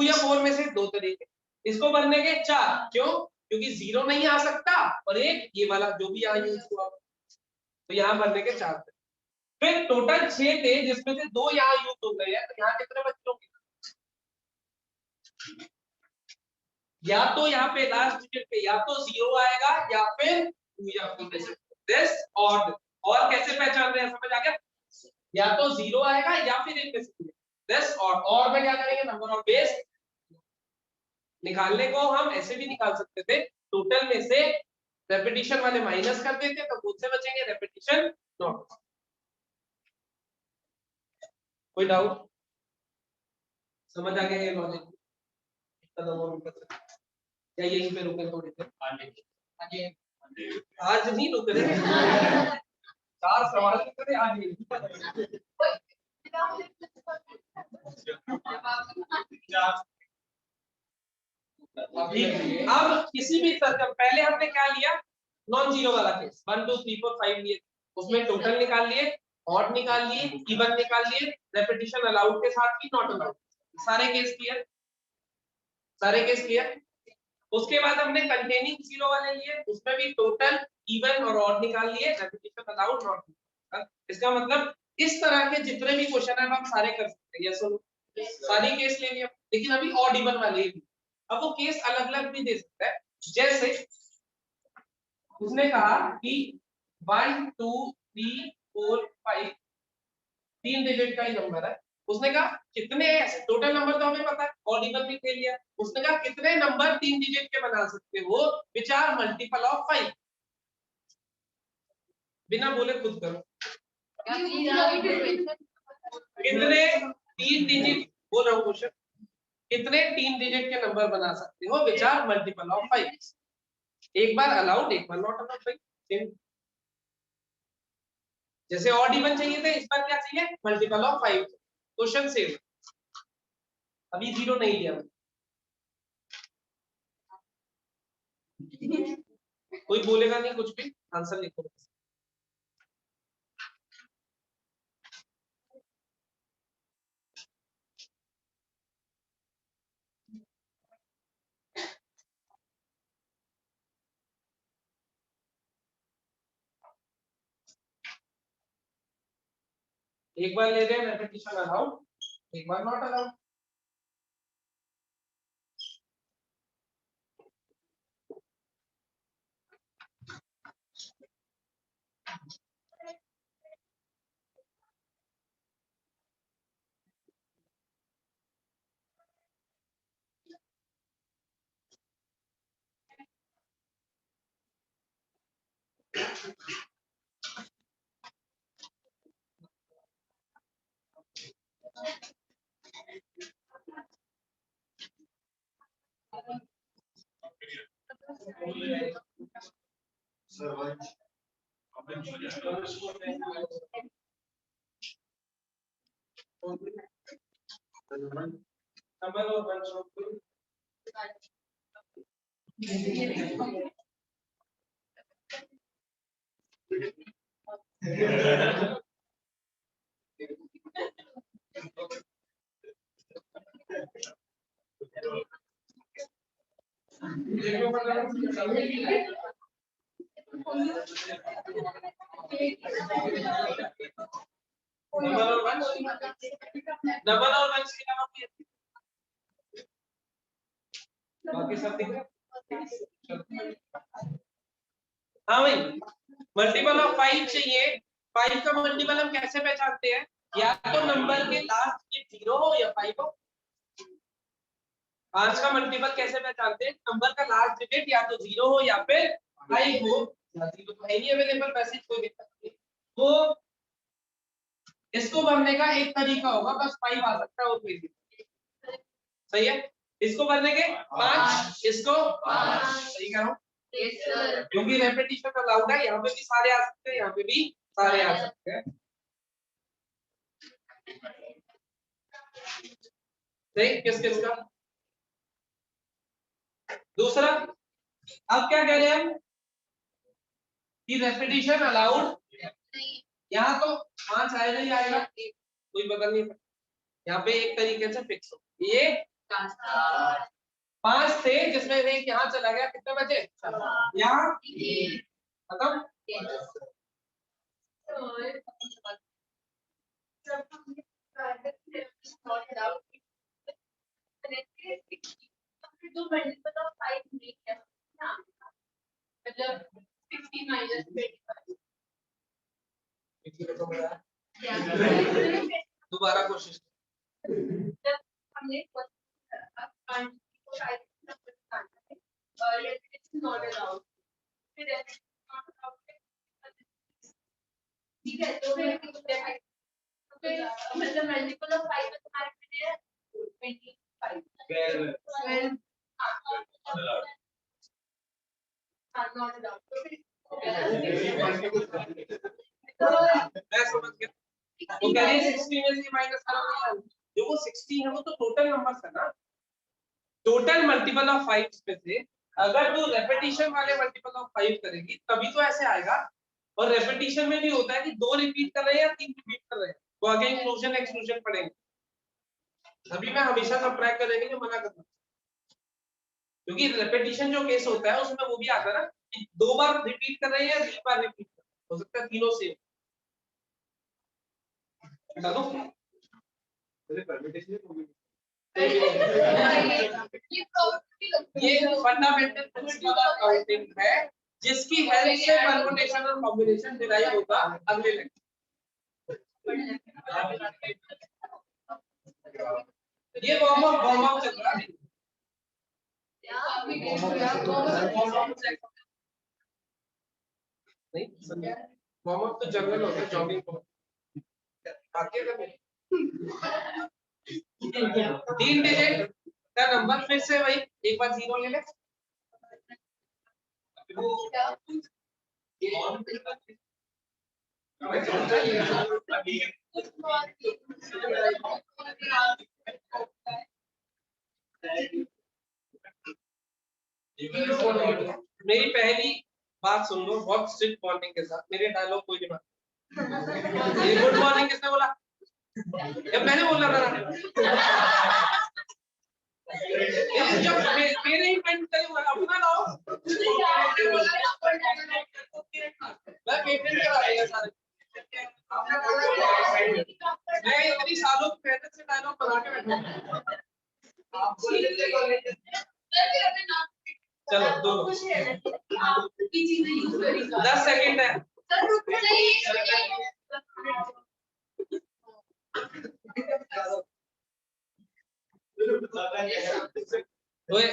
या 4 में से 2 तरीके, इसको भरने के 4 क्यों, क्योंकि 0 नहीं आ सकता और एक ये वाला जो भी यहाँ यूज हुआ, तो यहाँ भरने के 4 थे। फिर टोटल 6 थे जिसमें से 2 यहाँ यूज हो गए हैं, तो यहाँ कितने बचे होंगे, या तो यहाँ पे लास्ट डिजिट पे या तो 0 आएगा या फिर 2 या 4 में से दिस ऑड। और कैसे पहचान रहे हैं, समझ आ गया, या तो 0 आएगा या फिर इनमें से दिस ऑड। और में क्या करेंगे, नंबर ऑफ बेस निकालने को हम ऐसे भी निकाल सकते थे, टोटल में से रेपिटेशन वाले माइनस कर देते तो कौन से बचेंगे, रेपिटेशन नॉट। कोई डाउट, समझ आ गया ये लॉजिक? क्या यहीं पे रुके थोड़ी देर, आज नहीं रुक रहे, 4 सवाल रुक रहे आज नहीं। अब किसी भी सर्कल, पहले हमने क्या लिया, नॉन जीरो वाला केस 1 2 3 4 5 लिए, उसमें टोटल निकाल लिए, ऑड निकाल लिए, इवन निकाल लिए, रेपिटेशन अलाउड के साथ ही नॉट अलाउड, सारे केस क्लियर, सारे केस क्लियर। उसके बाद हमने कंटेनिंग जीरो वाले लिए, उसमें भी टोटल, इवन और ऑड निकाल लिए, रेपिटेशन अलाउड नॉट। इसका मतलब इस तरह के जितने भी क्वेश्चन है हम सारे कर सकते हैं, यस और नो, सारी केस ले लिया। लेकिन अभी ऑड इवन वाले भी, अब वो केस अलग अलग भी दे सकता है, जैसे उसने कहा कि 1 2 3 4 5 3 डिजिट का ही नंबर है, उसने कहा कितने टोटल नंबर तो हमें पता है, ऑड इवन भी खेल लिया, उसने कहा कितने नंबर 3 डिजिट के बना सकते हो, विच आर मल्टीपल ऑफ 5, बिना बोले खुद करो, कितने 3 डिजिट, बोल रहा हूँ क्वेश्चन, कितने 3 डिजिट के नंबर बना सकते हो विच आर मल्टीपल ऑफ 5, एक बार अलाउड एक बार नॉट अलाउड भाई। जैसे ऑड इवन चाहिए थे, इस बार क्या चाहिए, मल्टीपल ऑफ 5, क्वेश्चन सेम, अभी 0 नहीं लिया कोई बोलेगा नहीं कुछ भी, आंसर लिखो। एक बार ले रहे हैं रेपिटेशन अलाउड, एक बार नॉट अलाउड, नंबर और वन शो नंबर और वंश के नाम बाकी सब दिख रहा है। हाँ भाई मल्टीपल ऑफ 5 चाहिए। 5 का मल्टीपल हम कैसे पहचानते हैं? या तो नंबर के लास्ट के 0 हो या 5 हो। 5 का मल्टीपल कैसे पहचानते हैं? नंबर का लास्ट डिजिट या तो 0 हो या फिर 5 हो। 0 तो है ही अवेलेबल, वैसे कोई दिक्कत नहीं। तो इसको भरने का एक तरीका होगा, बस 5 आ सकता है और कोई नहीं। सही है। इसको भरने के 5, इसको 5 सही कह रहा हूं क्योंकि रेपिटेशन अलाउड है। यहाँ पे भी सारे आ सकते हैं, यहाँ पे भी सारे आ सकते हैं। सही। किस किस का? दूसरा अब क्या कह रहे हैं हम कि रेपिटेशन अलाउड। यहाँ तो 5 आएगा ही आएगा, कोई बदल नहीं। यहाँ पे एक तरीके से फिक्स हो। ये 5 थे जिसमें एक यहाँ चला गया, कितने बचे? यहाँ खत्म। तो मल्टीपल ऑफ 5 नहीं है ना, मतलब 60 माइनस 25 दोबारा कोशिश। जब हमने ठीक है, तो फिर मतलब मल्टीपल ऑफ 5 हमारे लिए 25 12 नॉट अलाउड। मैं समझ गया। वो कह रही है 60 में से माइनस करो। जो वो 60 है वो तो टोटल नंबर्स है ना। टोटल मल्टीपल ऑफ 5 में से अगर तू रेपिटेशन वाले मल्टीपल ऑफ 5 करेगी तभी तो ऐसे आएगा। और रेपिटेशन में भी होता है कि 2 रिपीट कर रहे हैं या 3 रिपीट कर रहे हैं, तो आगे इंक्लूजन एक्सक्लूजन पढ़ेंगे। अभी मैं हमेशा सब्ट्रैक्ट करेंगे जो मना करता, क्योंकि रेपिटेशन जो केस होता है उसमें वो भी आता है ना कि 2 बार रिपीट कर रहे हैं या 3 बार रिपीट कर रहे हैं। हो सकता है तीनों सेम। बता दो ये फंडामेंटल प्रिंसिपल ऑफ काउंटिंग है जिसकी हेल्प से परमुटेशन और कॉम्बिनेशन डिराइव होगा अगले लेक्चर। ये वार्म अप चल रहा है। नहीं समझा। वार्म अप तो जनरल होता है, जॉगिंग को बाकी का 3 डिजिट का नंबर फिर से वही एक बार 0 ले ले। मेरी पहली बात सुन लो बहुत स्ट्रिक्ट वार्निंग के साथ। मेरे डायलॉग कोई नहीं मानता। ये गुड मॉर्निंग किसने बोला? या मैंने बोला था? जब मेरे ही पेंट अपना लाओ। मैं पेटेंट करा देगा सारे। मैं इतनी सालों की मेहनत से डायलॉग बना के बैठा। चलो दो 10 सेकंड है। ओए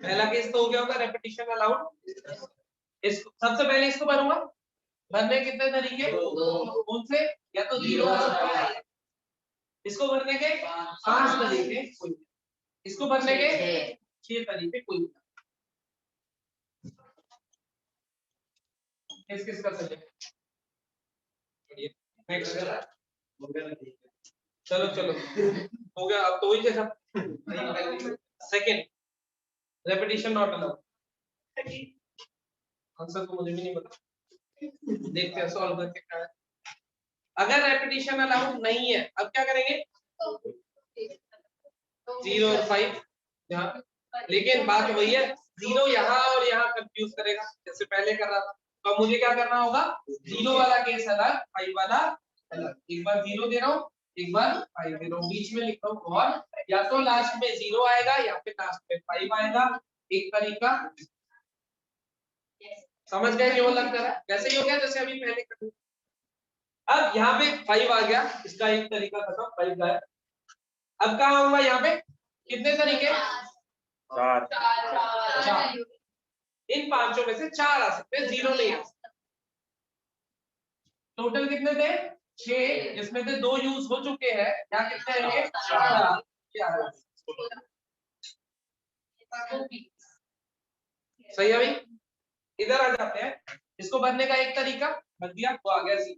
पहला केस तो हो गया होगा, रेपिटेशन अलाउड। इसको सबसे पहले इसको भरूंगा, भरने कितने तरीके, कौन से, या तो 0 इसको भरने के 5 तरीके, इसको भरने के 6 तरीके, कोई किस किस का सही है। नेक्स्ट चलो चलो हो गया, अब तो वही जैसा। Second, repetition not allowed. Answer तो मुझे भी नहीं पता, देखते हैं सॉल्व करके क्या है। अगर रेपिटेशन अलाउड नहीं है, अब क्या करेंगे, 0 और 5 यहाँ, लेकिन बात वही है, 0 यहाँ और यहाँ कंफ्यूज करेगा जैसे पहले कर रहा था। तो मुझे क्या करना होगा, 0 वाला केस अलग, 5 वाला अलग। एक बार 0 दे रहा हूँ, एक बार 5 दे रहा हूँ, बीच में लिख रहा हूँ, और या तो लास्ट में 0 आएगा या फिर लास्ट में 5 आएगा। एक तरीका समझ गए, क्यों अलग करा, वैसे ही हो गया जैसे अभी पहले कर। अब यहाँ पे 5 आ गया, इसका एक तरीका खत्म, 5 गायब। अब कहाँ आऊंगा, यहाँ पे कितने तरीके, 4। इन 5 में से 4 आ सकते हैं, 0 नहीं आ सकता। टोटल कितने थे, 6, जिसमें से 2 यूज हो चुके हैं, यहाँ कितने रहेंगे, 4। सही है भाई, इधर आ जाते हैं। इसको भरने का एक तरीका भर दिया, वो आ गया 0।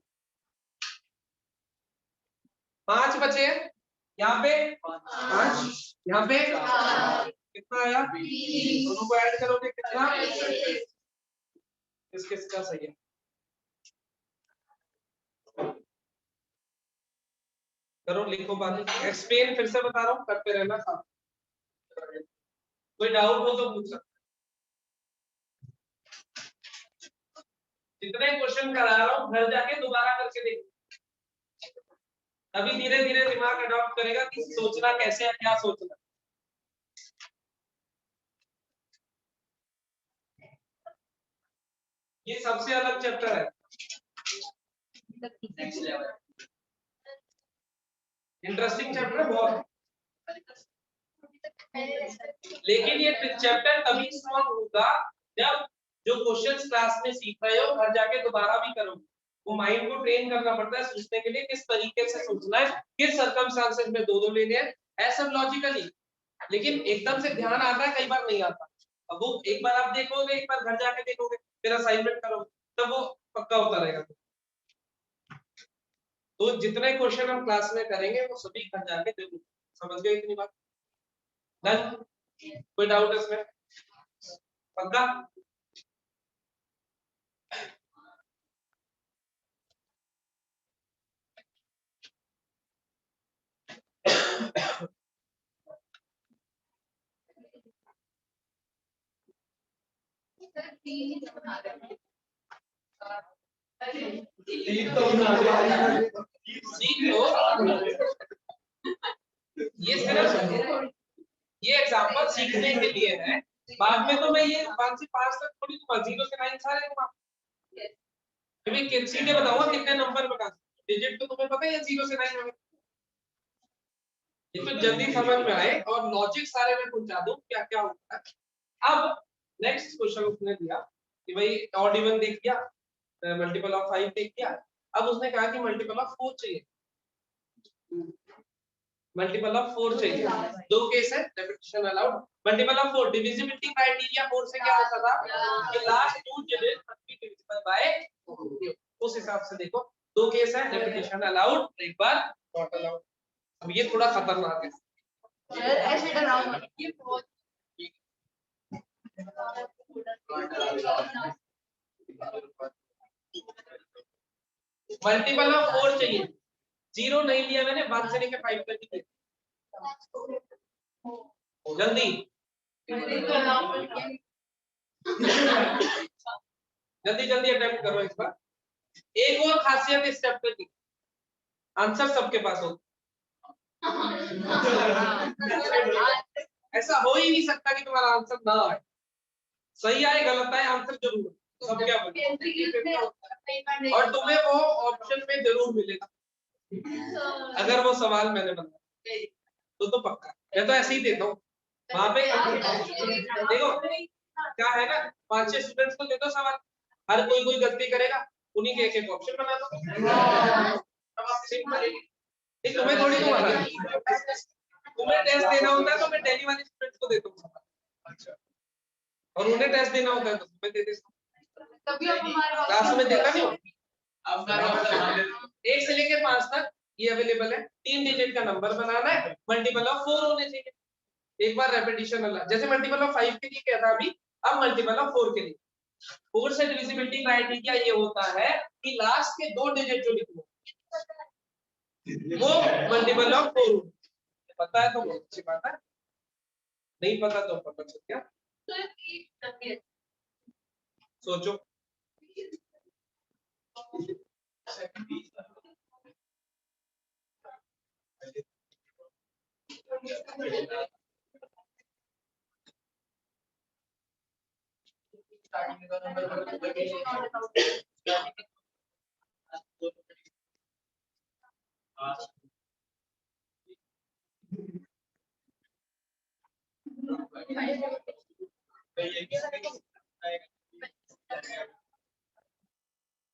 5 बचे हैं, यहाँ पे 5, यहाँ पे कितना आया, दोनों को ऐड करोगे कितना, किस किस का सही है, करो लिखो बात। एक्सप्लेन फिर से बता रहा हूँ, करते रहना साथ। कोई डाउट हो तो पूछ सकते, जितने क्वेश्चन करा रहा हूँ घर जाके दोबारा करके देखो, अभी धीरे धीरे दिमाग अडॉप्ट करेगा कि सोचना कैसे है, क्या सोचना। ये सबसे अलग चैप्टर है, इंटरेस्टिंग चैप्टर बहुत, लेकिन ये चैप्टर तभी स्ट्रॉन्ग होगा जब जो क्वेश्चंस क्लास में सीख रहे हो घर जाके दोबारा भी करोगे। वो माइंड को ट्रेन करना पड़ता है सोचने के लिए, किस तरीके से सोचना है, किस सर्कमस्टांसेस में दो लेने हैं, ऐसा लॉजिकली। लेकिन एकदम से ध्यान आता है, कई बार नहीं आता। अब वो एक बार आप देखोगे, एक बार घर जाके देखोगे, फिर असाइनमेंट करोगे, तब वो पक्का होता रहेगा। तो जितने क्वेश्चन हम क्लास में करेंगे वो सभी घर जाके जरूर। समझ गए इतनी बात, डन, कोई डाउट इसमें, पक्का। ये सिर्फ ये एग्जांपल सीखने के लिए है, बाद में तो मैं ये 1 से 5 तक थोड़ी दूंगा, 0 से 9 सारे दूंगा। सीधे बताऊंगा कितने नंबर बता, डिजिट तो तुम्हें पता है 0 से 9 में। ये तो जल्दी समझ में आए और लॉजिक सारे में पहुंचा दूं क्या क्या होता है। अब नेक्स्ट क्वेश्चन उसने दिया कि भाई ऑड इवन देख दिया, मल्टीपल ऑफ 5 देख दिया। अब उसने कहा कि मल्टीपल ऑफ 4 चाहिए, मल्टीपल ऑफ 4 चाहिए। दो केस है, repetition allowed. Multiple of 4, divisibility criteria 4 से क्या होता था कि last 2 digit must be divisible by 4। उस हिसाब से देखो, दो केस है, रेपिटेशन अलाउड, एक बार नॉट अलाउड। अब ये थोड़ा खतरनाक है सर, ऐसे डराओ मत, ये बहुत मल्टीपल ऑफ 4 चाहिए, 0 नहीं लिया मैंने, 1 से लेकर 5 तक ही। जल्दी जल्दी जल्दी अटेम्प्ट करो इस बार। एक और खासियत इस चैप्टर की, आंसर सबके पास हो। ऐसा हो ही नहीं सकता कि तुम्हारा आंसर ना आए, सही आए गलत आए आंसर जरूर सब क्या बोले। और तुम्हें वो ऑप्शन में जरूर मिलेगा अगर वो सवाल मैंने बनाया। तो पक्का, मैं तो ऐसे ही देता हूँ वहां पे। देखो क्या है ना, 5-6 स्टूडेंट्स को दे दो सवाल, हर कोई गलती करेगा, उन्हीं के एक ऑप्शन बना दो। अब आप सिंपल, नहीं तुम्हें थोड़ी दूंगा, तुम्हें टेस्ट देना होता है तो मैं दिल्ली वाले स्टूडेंट्स को देता हूँ। अच्छा, और उन्हें टेस्ट देना होता है तो तुम्हें दे देता हूँ, तभी अब हमारे क्लास में देता नहीं हूँ। एक से लेके 5 तक ये अवेलेबल है। 3 डिजिट का नंबर बनाना है, मल्टीपल ऑफ 4 होने चाहिए। एक बार रेपिटेशन वाला, जैसे मल्टीपल ऑफ 5 के लिए क्या था अभी, अब मल्टीपल ऑफ 4 के लिए। 4 से डिविजिबिलिटी क्राइटेरिया ये होता है कि लास्ट के 2 डिजिट जो लिखो वो मल्टीपल ऑफ 4 हो। पता है तो बहुत अच्छी बात है, नहीं पता तो पता चल गया। सोचो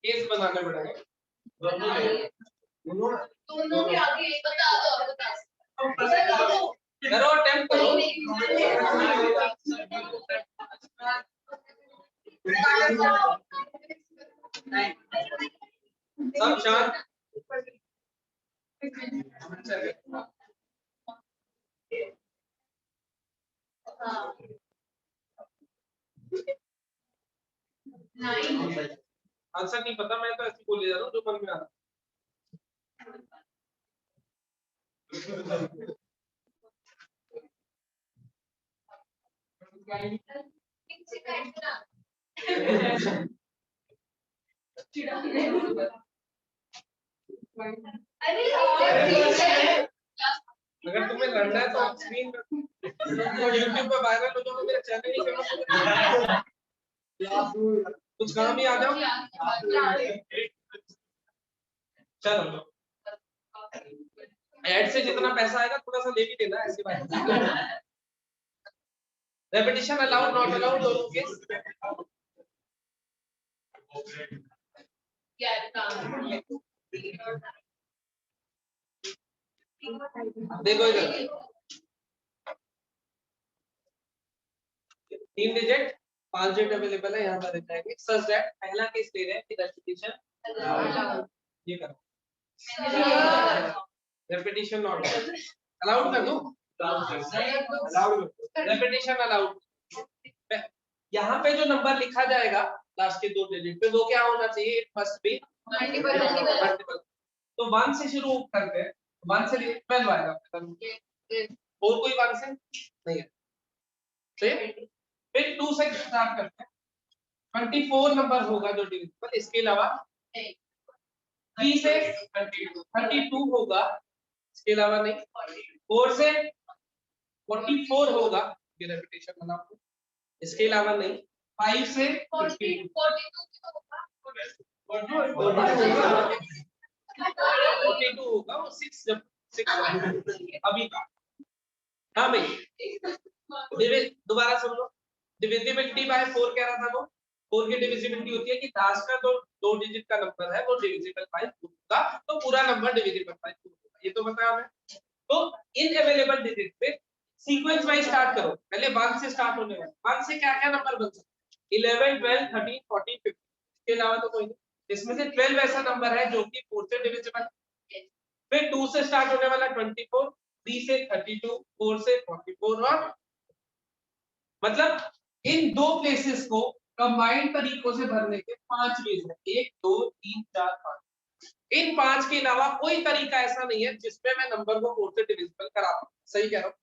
केस बनाना पड़ेगा, दोनों के आगे बता दो, करो अटेम्प्ट करो। सब शांत। आंसर नहीं पता, मैं तो ऐसे बोले जा रहा हूँ जो मन में आ रहा अगर तुम्हें लड़ना है तो आप स्क्रीन पर यूट्यूब पर वायरल हो जाओ, मेरा चैनल ही फेमस हो जाएगा। कुछ काम ही आ जाओ। चलो एड से जितना पैसा आएगा थोड़ा सा ले भी देना, ऐसी बात। रेपिटेशन अलाउड नॉट अलाउड दोनों केस। देखो इधर 3 डिजिट 5 डिजिट अवेलेबल है, यहाँ पर रहता है सच दैट पहला केस ले रहे हैं कि रेपिटेशन ये करो, रेपिटेशन नॉट अलाउड कर दो, अलाउड रेपिटेशन अलाउड। यहाँ पे जो नंबर लिखा जाएगा लास्ट के 2 डिजिट पे वो क्या होना चाहिए, इट मस्ट बी मल्टीपल। तो 1 से शुरू करते हैं, 1 से 12 आएगा, और कोई 1 से नहीं है, फिर 2 से स्टार्ट करते हैं। 24 नंबर होगा जो डिविजिबल, इसके अलावा 3 से 32 होगा, इसके अलावा नहीं। 4 से 44 होगा, ये रेपिटेशन बना, इसके अलावा नहीं। 5 से 42 होगा, वो 6 अभी का। हाँ भाई दोबारा सुन लो, डिविजिबिलिटी बाय 4 कह रहा था वो, 4 की डिविजिबिलिटी होती है कि लास्ट का जो 2 डिजिट का नंबर है वो डिविजिबल बाय 4 होगा, तो पूरा नंबर डिविजिबल बाय 4 होगा, ये तो बताया हमें। तो इन अवेलेबल डिजिट पे सीक्वेंस वाइज स्टार्ट करो, पहले 1 से स्टार्ट होने वाला। 1 से क्या-क्या नंबर बन सकते हैं, 11 12 13 14 15, इसके अलावा तो कोई नहीं। इसमें से 12 ऐसा नंबर है जो कि 4 से डिविजिबल है। फिर 2 से स्टार्ट होने वाला 24, 3 से 32, 4 से 44, और मतलब इन 2 प्लेसेस को कंबाइंड तरीकों से भरने के 5 वेज हैं, 1 2 3 4 5। इन 5 के अलावा कोई तरीका ऐसा नहीं है जिसमें मैं नंबर को 4 से डिविजिबल करा पाऊं। सही कह रहा हूं,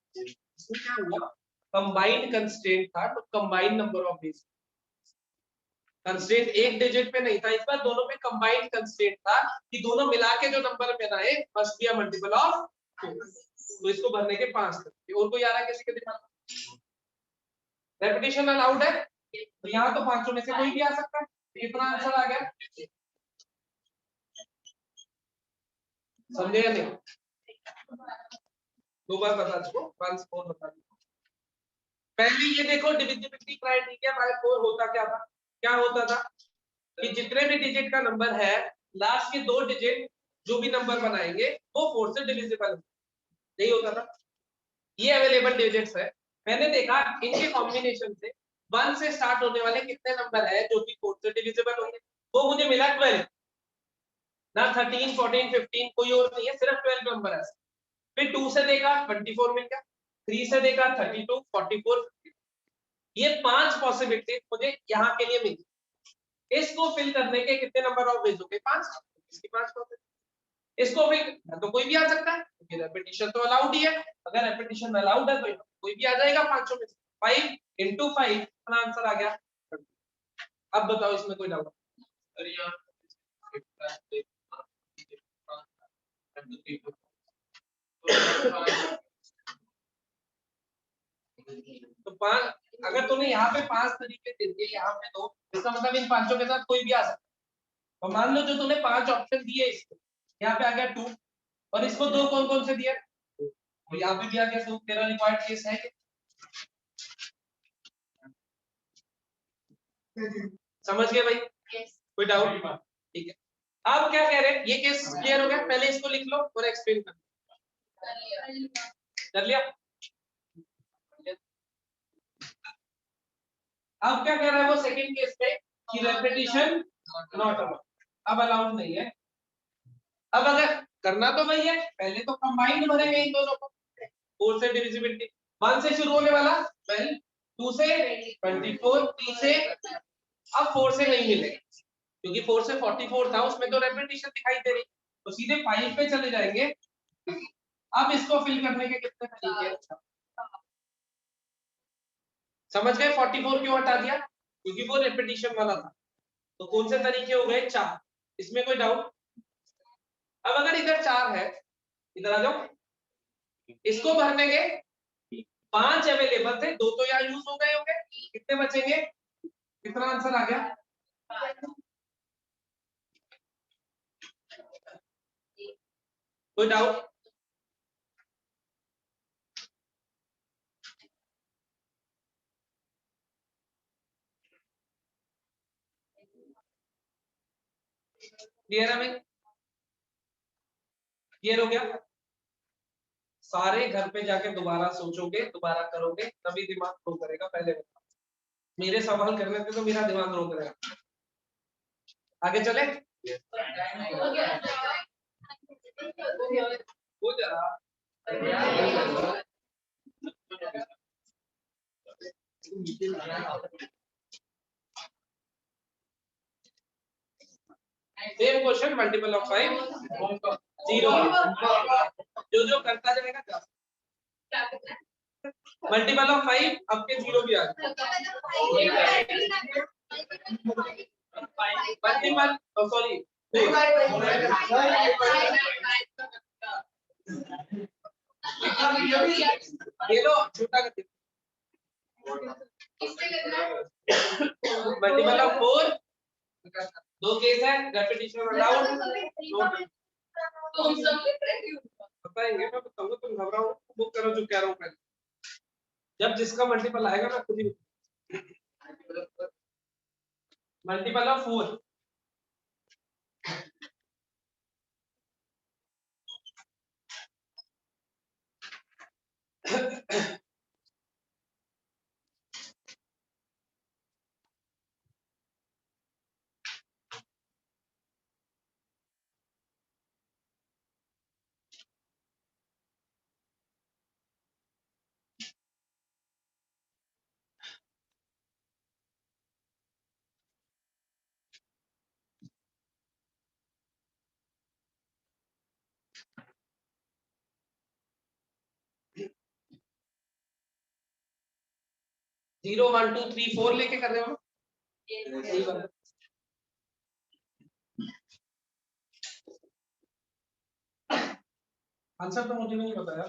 इसमें क्या हुआ, कंबाइंड कंस्ट्रेंट था, तो combined number of ways, constraint एक डिजिट पे नहीं था, इस बार दोनों पे कंबाइंड कंस्ट्रेंट था कि दोनों मिला के जो नंबर बनाए must be a multiple of 2। तो इसको भरने के 5 तरीके। और कोई आ रहा है किसी के दिमाग में? रेपिटेशन अलाउड है, तो यहाँ तो 5 में से कोई भी आ सकता है, कितना आंसर आ गया, समझे या नहीं? दो बार बता चुको, 1 4 बता चुको। पहले ये देखो डिविजिबिलिटी क्राइटेरिया बाय 4 होता क्या होता था कि जितने भी डिजिट का नंबर है लास्ट के 2 डिजिट जो भी नंबर बनाएंगे वो 4 से डिविजिबल नहीं होता था। ये अवेलेबल डिजिट्स है, मैंने देखा इनके कॉम्बिनेशन से 1 से स्टार्ट होने वाले कितने नंबर है जो कि 4 से डिविजिबल होंगे, वो मुझे मिला 12, ना 13 14 15 कोई और नहीं है, सिर्फ 12 नंबर है। फिर 2 से देखा 24 मिल गया, 3 से देखा 32 44 ये 5 पॉसिबिलिटी मुझे यहाँ के लिए मिली। इसको फिल करने के कितने नंबर ऑफ वेज हो गए? 5। इसकी 5 पॉसिबिलिटी। इसको फिल तो कोई भी आ सकता है क्योंकि रेपिटेशन तो अलाउड ही है, अगर रेपिटेशन अलाउड है तो कोई भी आ जाएगा पांचों में से। 5 into 5 अपना आंसर आ गया। अब बताओ इसमें कोई डाउट? तो 5 अगर तूने यहाँ पे 5 तरीके दे दिए, यहाँ पे 2, इसका मतलब इन पांचों के साथ कोई भी आ सकता है। और मान लो जो तूने 5 ऑप्शन दिए इसको, यहाँ पे आ गया 2 और इसको 2 कौन कौन से दिया? तो यहाँ पे भी आ गया 2। तेरा रिक्वायर्ड केस है क्या? समझ गए भाई? कोई डाउट? ठीक है, अब क्या कह रहे हैं, ये केस क्लियर हो गया, पहले इसको लिख लो और एक्सप्लेन कर लिया। अब क्या कह रहा है वो सेकंड केस में कि रेपिटेशन नॉट अलाउड, अब अलाउड नहीं है। अब अगर करना तो वही है, पहले तो कंबाइंड भरेंगे इन दोनों को, 4 से डिविजिबिलिटी, 1 से शुरू होने वाला 12, 2 से 24, 3 से, अब 4 से नहीं मिलेगा क्योंकि 4 से 44 था, उसमें तो रेपिटेशन दिखाई दे रही, तो सीधे 5 पे चले जाएंगे। अब इसको फिल करने के कितने तरीके हैं समझ गए? 44 क्यों हटा दिया? क्योंकि वो रेपिटेशन वाला था। तो कौन से तरीके हो गए? 4। इसमें कोई डाउट? अब अगर इधर 4 है, इधर आ जाओ, इसको भरने के 5 अवेलेबल थे, 2 तो यहाँ यूज हो गए होंगे, कितने बचेंगे? कितना आंसर आ गया? कोई डाउट? क्लियर है भाई? क्लियर हो गया? सारे घर पे जाके दोबारा सोचोगे, दोबारा करोगे, तभी दिमाग ग्रो करेगा। पहले बता, मेरे सवाल करने से तो मेरा दिमाग ग्रो करेगा। आगे चले? हो जरा सेम क्वेश्चन, मल्टीपल ऑफ 5 0, जो करता जाएगा मल्टीपल ऑफ 5 आपके 0 भी आ गए। मल्टीपल सॉरी ये लो छोटा कर मल्टीपल ऑफ 4 दो केस है, रेपिटेशन अलाउड, बताएंगे, मैं बताऊंगा, तुम घबराओ, बुक करो जो कह रहा हूँ पहले। जब जिसका मल्टीपल आएगा मैं खुद ही मल्टीपल ऑफ 4 0 1 2 3 4 लेके कर रहे हो ना? आंसर तो मुझे नहीं पता यार,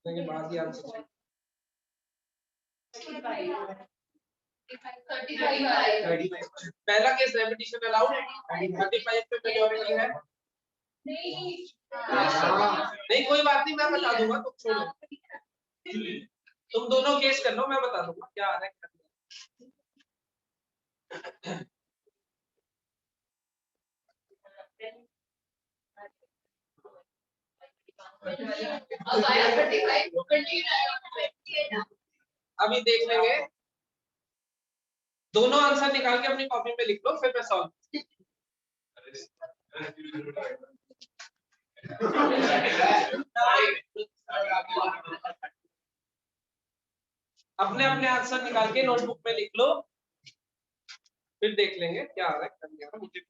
के बाद ही आंसर 35 पहला केस रेपिटेशन अलाउड, 35 पे मेजॉरिटी है, नहीं कोई बात नहीं, मैं बता दूंगा, तुम छोड़ो, तुम दोनों केस कर लो, मैं बता दूंगा क्या आ रहा है। अभी देख लेंगे, दोनों आंसर निकाल के अपनी कॉपी पे लिख लो, फिर मैं सॉल्व। अपने अपने आंसर निकाल के नोटबुक में लिख लो, फिर देख लेंगे क्या आ रहा है करने का। मुझे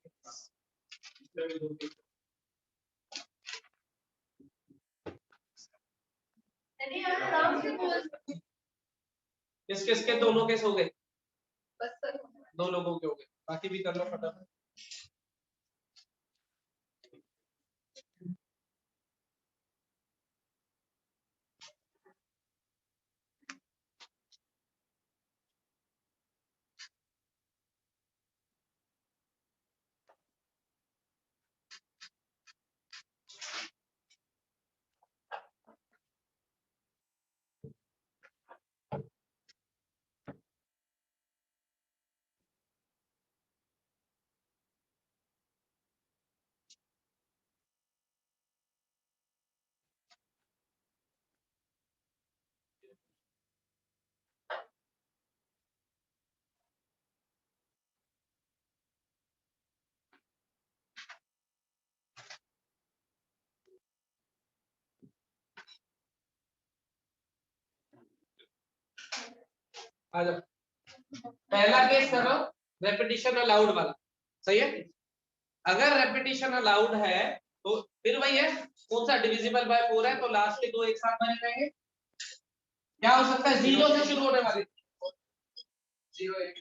किस किस के दोनों केस हो गए? दो लोगों के हो गए, बाकी भी कर लो फटाफट। आ जाओ, पहला केस करो, रेपिटेशन अलाउड वाला, सही है। अगर रेपिटेशन अलाउड है तो फिर वही है, कौन सा डिविजिबल बाय 4 है, तो लास्ट के दो एक साथ बने रहेंगे। क्या हो सकता है, 0 से शुरू होने वाले, 0 1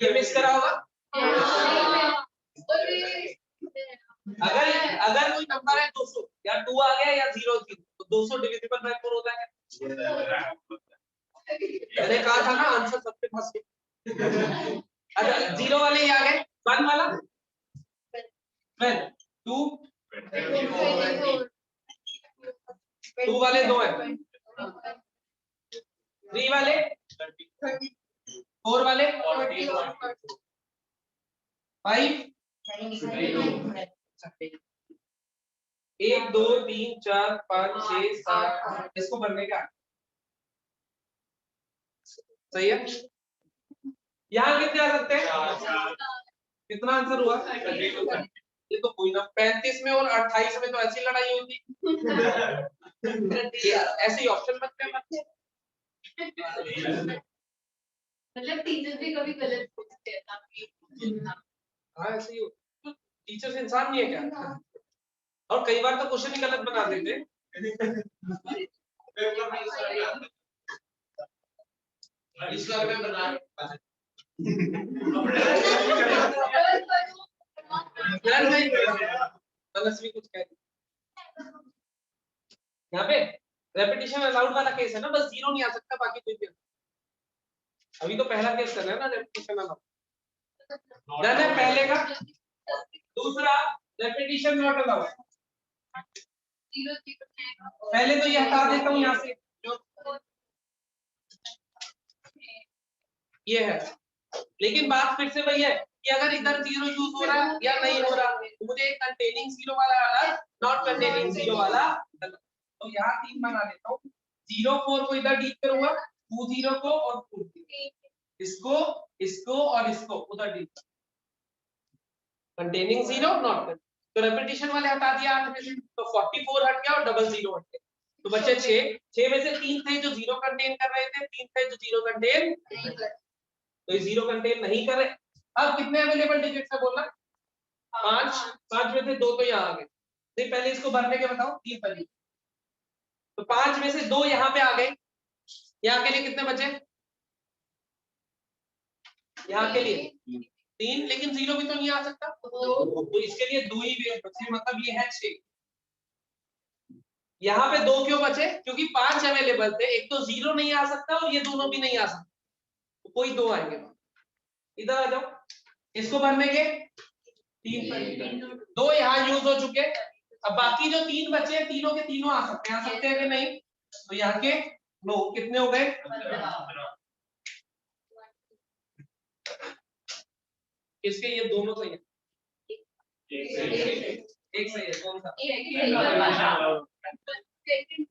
ये मिस करा होगा। अगर अगर कोई नंबर है 200 या 2 आ गया या 0 तो 200 डिविजिबल बाय 4 होता है। मैंने कहा था ना आंसर सबके पास। अच्छा 0 वाले ही आ गए, 1 वाला 2 2 वाले 2 है, 3 वाले 4 वाले 5 1 2 3 4 5 6 7 इसको भरने का सही है। यहाँ कितने आ सकते हैं, कितना आंसर हुआ? ये तो कोई ना, 35 में और 28 में तो ऐसी लड़ाई होती। ऐसे ही ऑप्शन बनते हैं। मतलब टीचर्स भी कभी गलत पूछते हैं। हाँ ऐसे ही, टीचर्स इंसान नहीं है क्या? और कई बार तो क्वेश्चन ही गलत बना देते। मनस्वी कुछ कह रही, यहाँ पे रेपिटेशन अलाउड वाला केस है ना, बस 0 नहीं आ सकता, बाकी कोई भी। अभी तो पहला केस करना है ना, रेपिटेशन अलाउड डन है पहले का। दूसरा रेपिटेशन नॉट अलाउड, पहले तो ये हटा देता हूँ यहाँ से, ये है। लेकिन बात फिर से वही है कि अगर इधर 0 यूज हो रहा है या नहीं हो रहा, तो मुझे कंटेनिंग 0 वाला अलग, नॉट कंटेनिंग 0 वाला अलग। तो यहाँ 3 बना देता हूँ, 0 4 को इधर डील करूंगा, 2 0 को और 4 इसको इसको और इसको उधर डील, कंटेनिंग 0 नॉट। तो रेपिटेशन वाले हटा दिया 8 में से, तो 44 हट गया और डबल 0 हट गया, तो बचे 6 में से 3 थे जो 0 कंटेन कर रहे थे, 3 थे जो 0 कंटेन, तो ये 0 कंटेन नहीं कर रहे। अब कितने अवेलेबल डिजिट्स है बोलना, 5 में से 2 तो यहाँ आ गए। नहीं पहले इसको भरने के बताओ, 3 पहले, तो 5 में से 2 यहाँ पे आ गए, यहाँ के लिए कितने बचे, यहाँ के लिए 3, लेकिन 0 भी तो नहीं आ सकता, तो इसके लिए 2 ही बचे, मतलब ये है 6। यहाँ पे 2 क्यों बचे, क्योंकि 5 अवेलेबल थे, एक तो 0 नहीं आ सकता और ये दोनों भी नहीं आ सकते, तो कोई 2 आएंगे। इधर आ जाओ, इसको भरने के 3, 2 यहाँ यूज हो चुके। अब बाकी जो 3 बचे हैं, तीनों के तीनों आ सकते हैं कि नहीं? तो यहाँ के 9 कितने हो गए? किसके? ये दोनों सही है, एक सही है। कौन सा?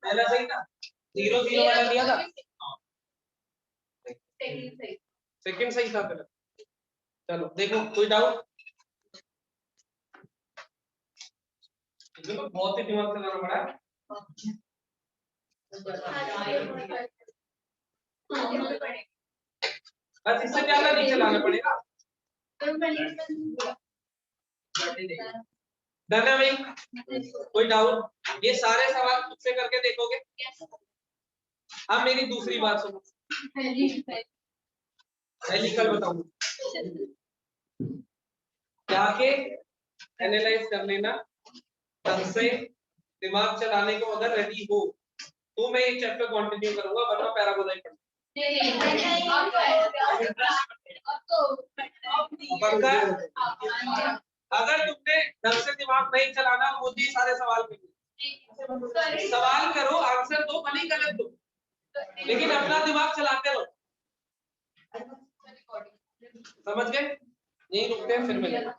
पहला सही था, 0 0 वाला दिया था, सेकंड सही था पहला। चलो देखो, कोई डाउट? इसमें बहुत ही दिमाग चलाना पड़ा है। बस इससे ज्यादा नहीं चलाना पड़ेगा। डन है भाई? कोई डाउट? ये सारे सवाल खुद से करके देखोगे? अब मेरी दूसरी बात सुनो, पहली कल बताऊंगा, जाके एनालाइज कर लेना ढंग से, दिमाग चलाने को अगर रेडी हो तो मैं ये चैप्टर कंटिन्यू करूंगा, वरना पैराबोला ही पढ़ूंगा। अगर तुमने ढंग से दिमाग नहीं चलाना, मुझे सारे सवाल करो, सवाल करो, आंसर दो, भले ही गलत दो, लेकिन अपना दिमाग चलाते रहो। समझ गए? यही रुकते हैं, फिर मिलेंगे।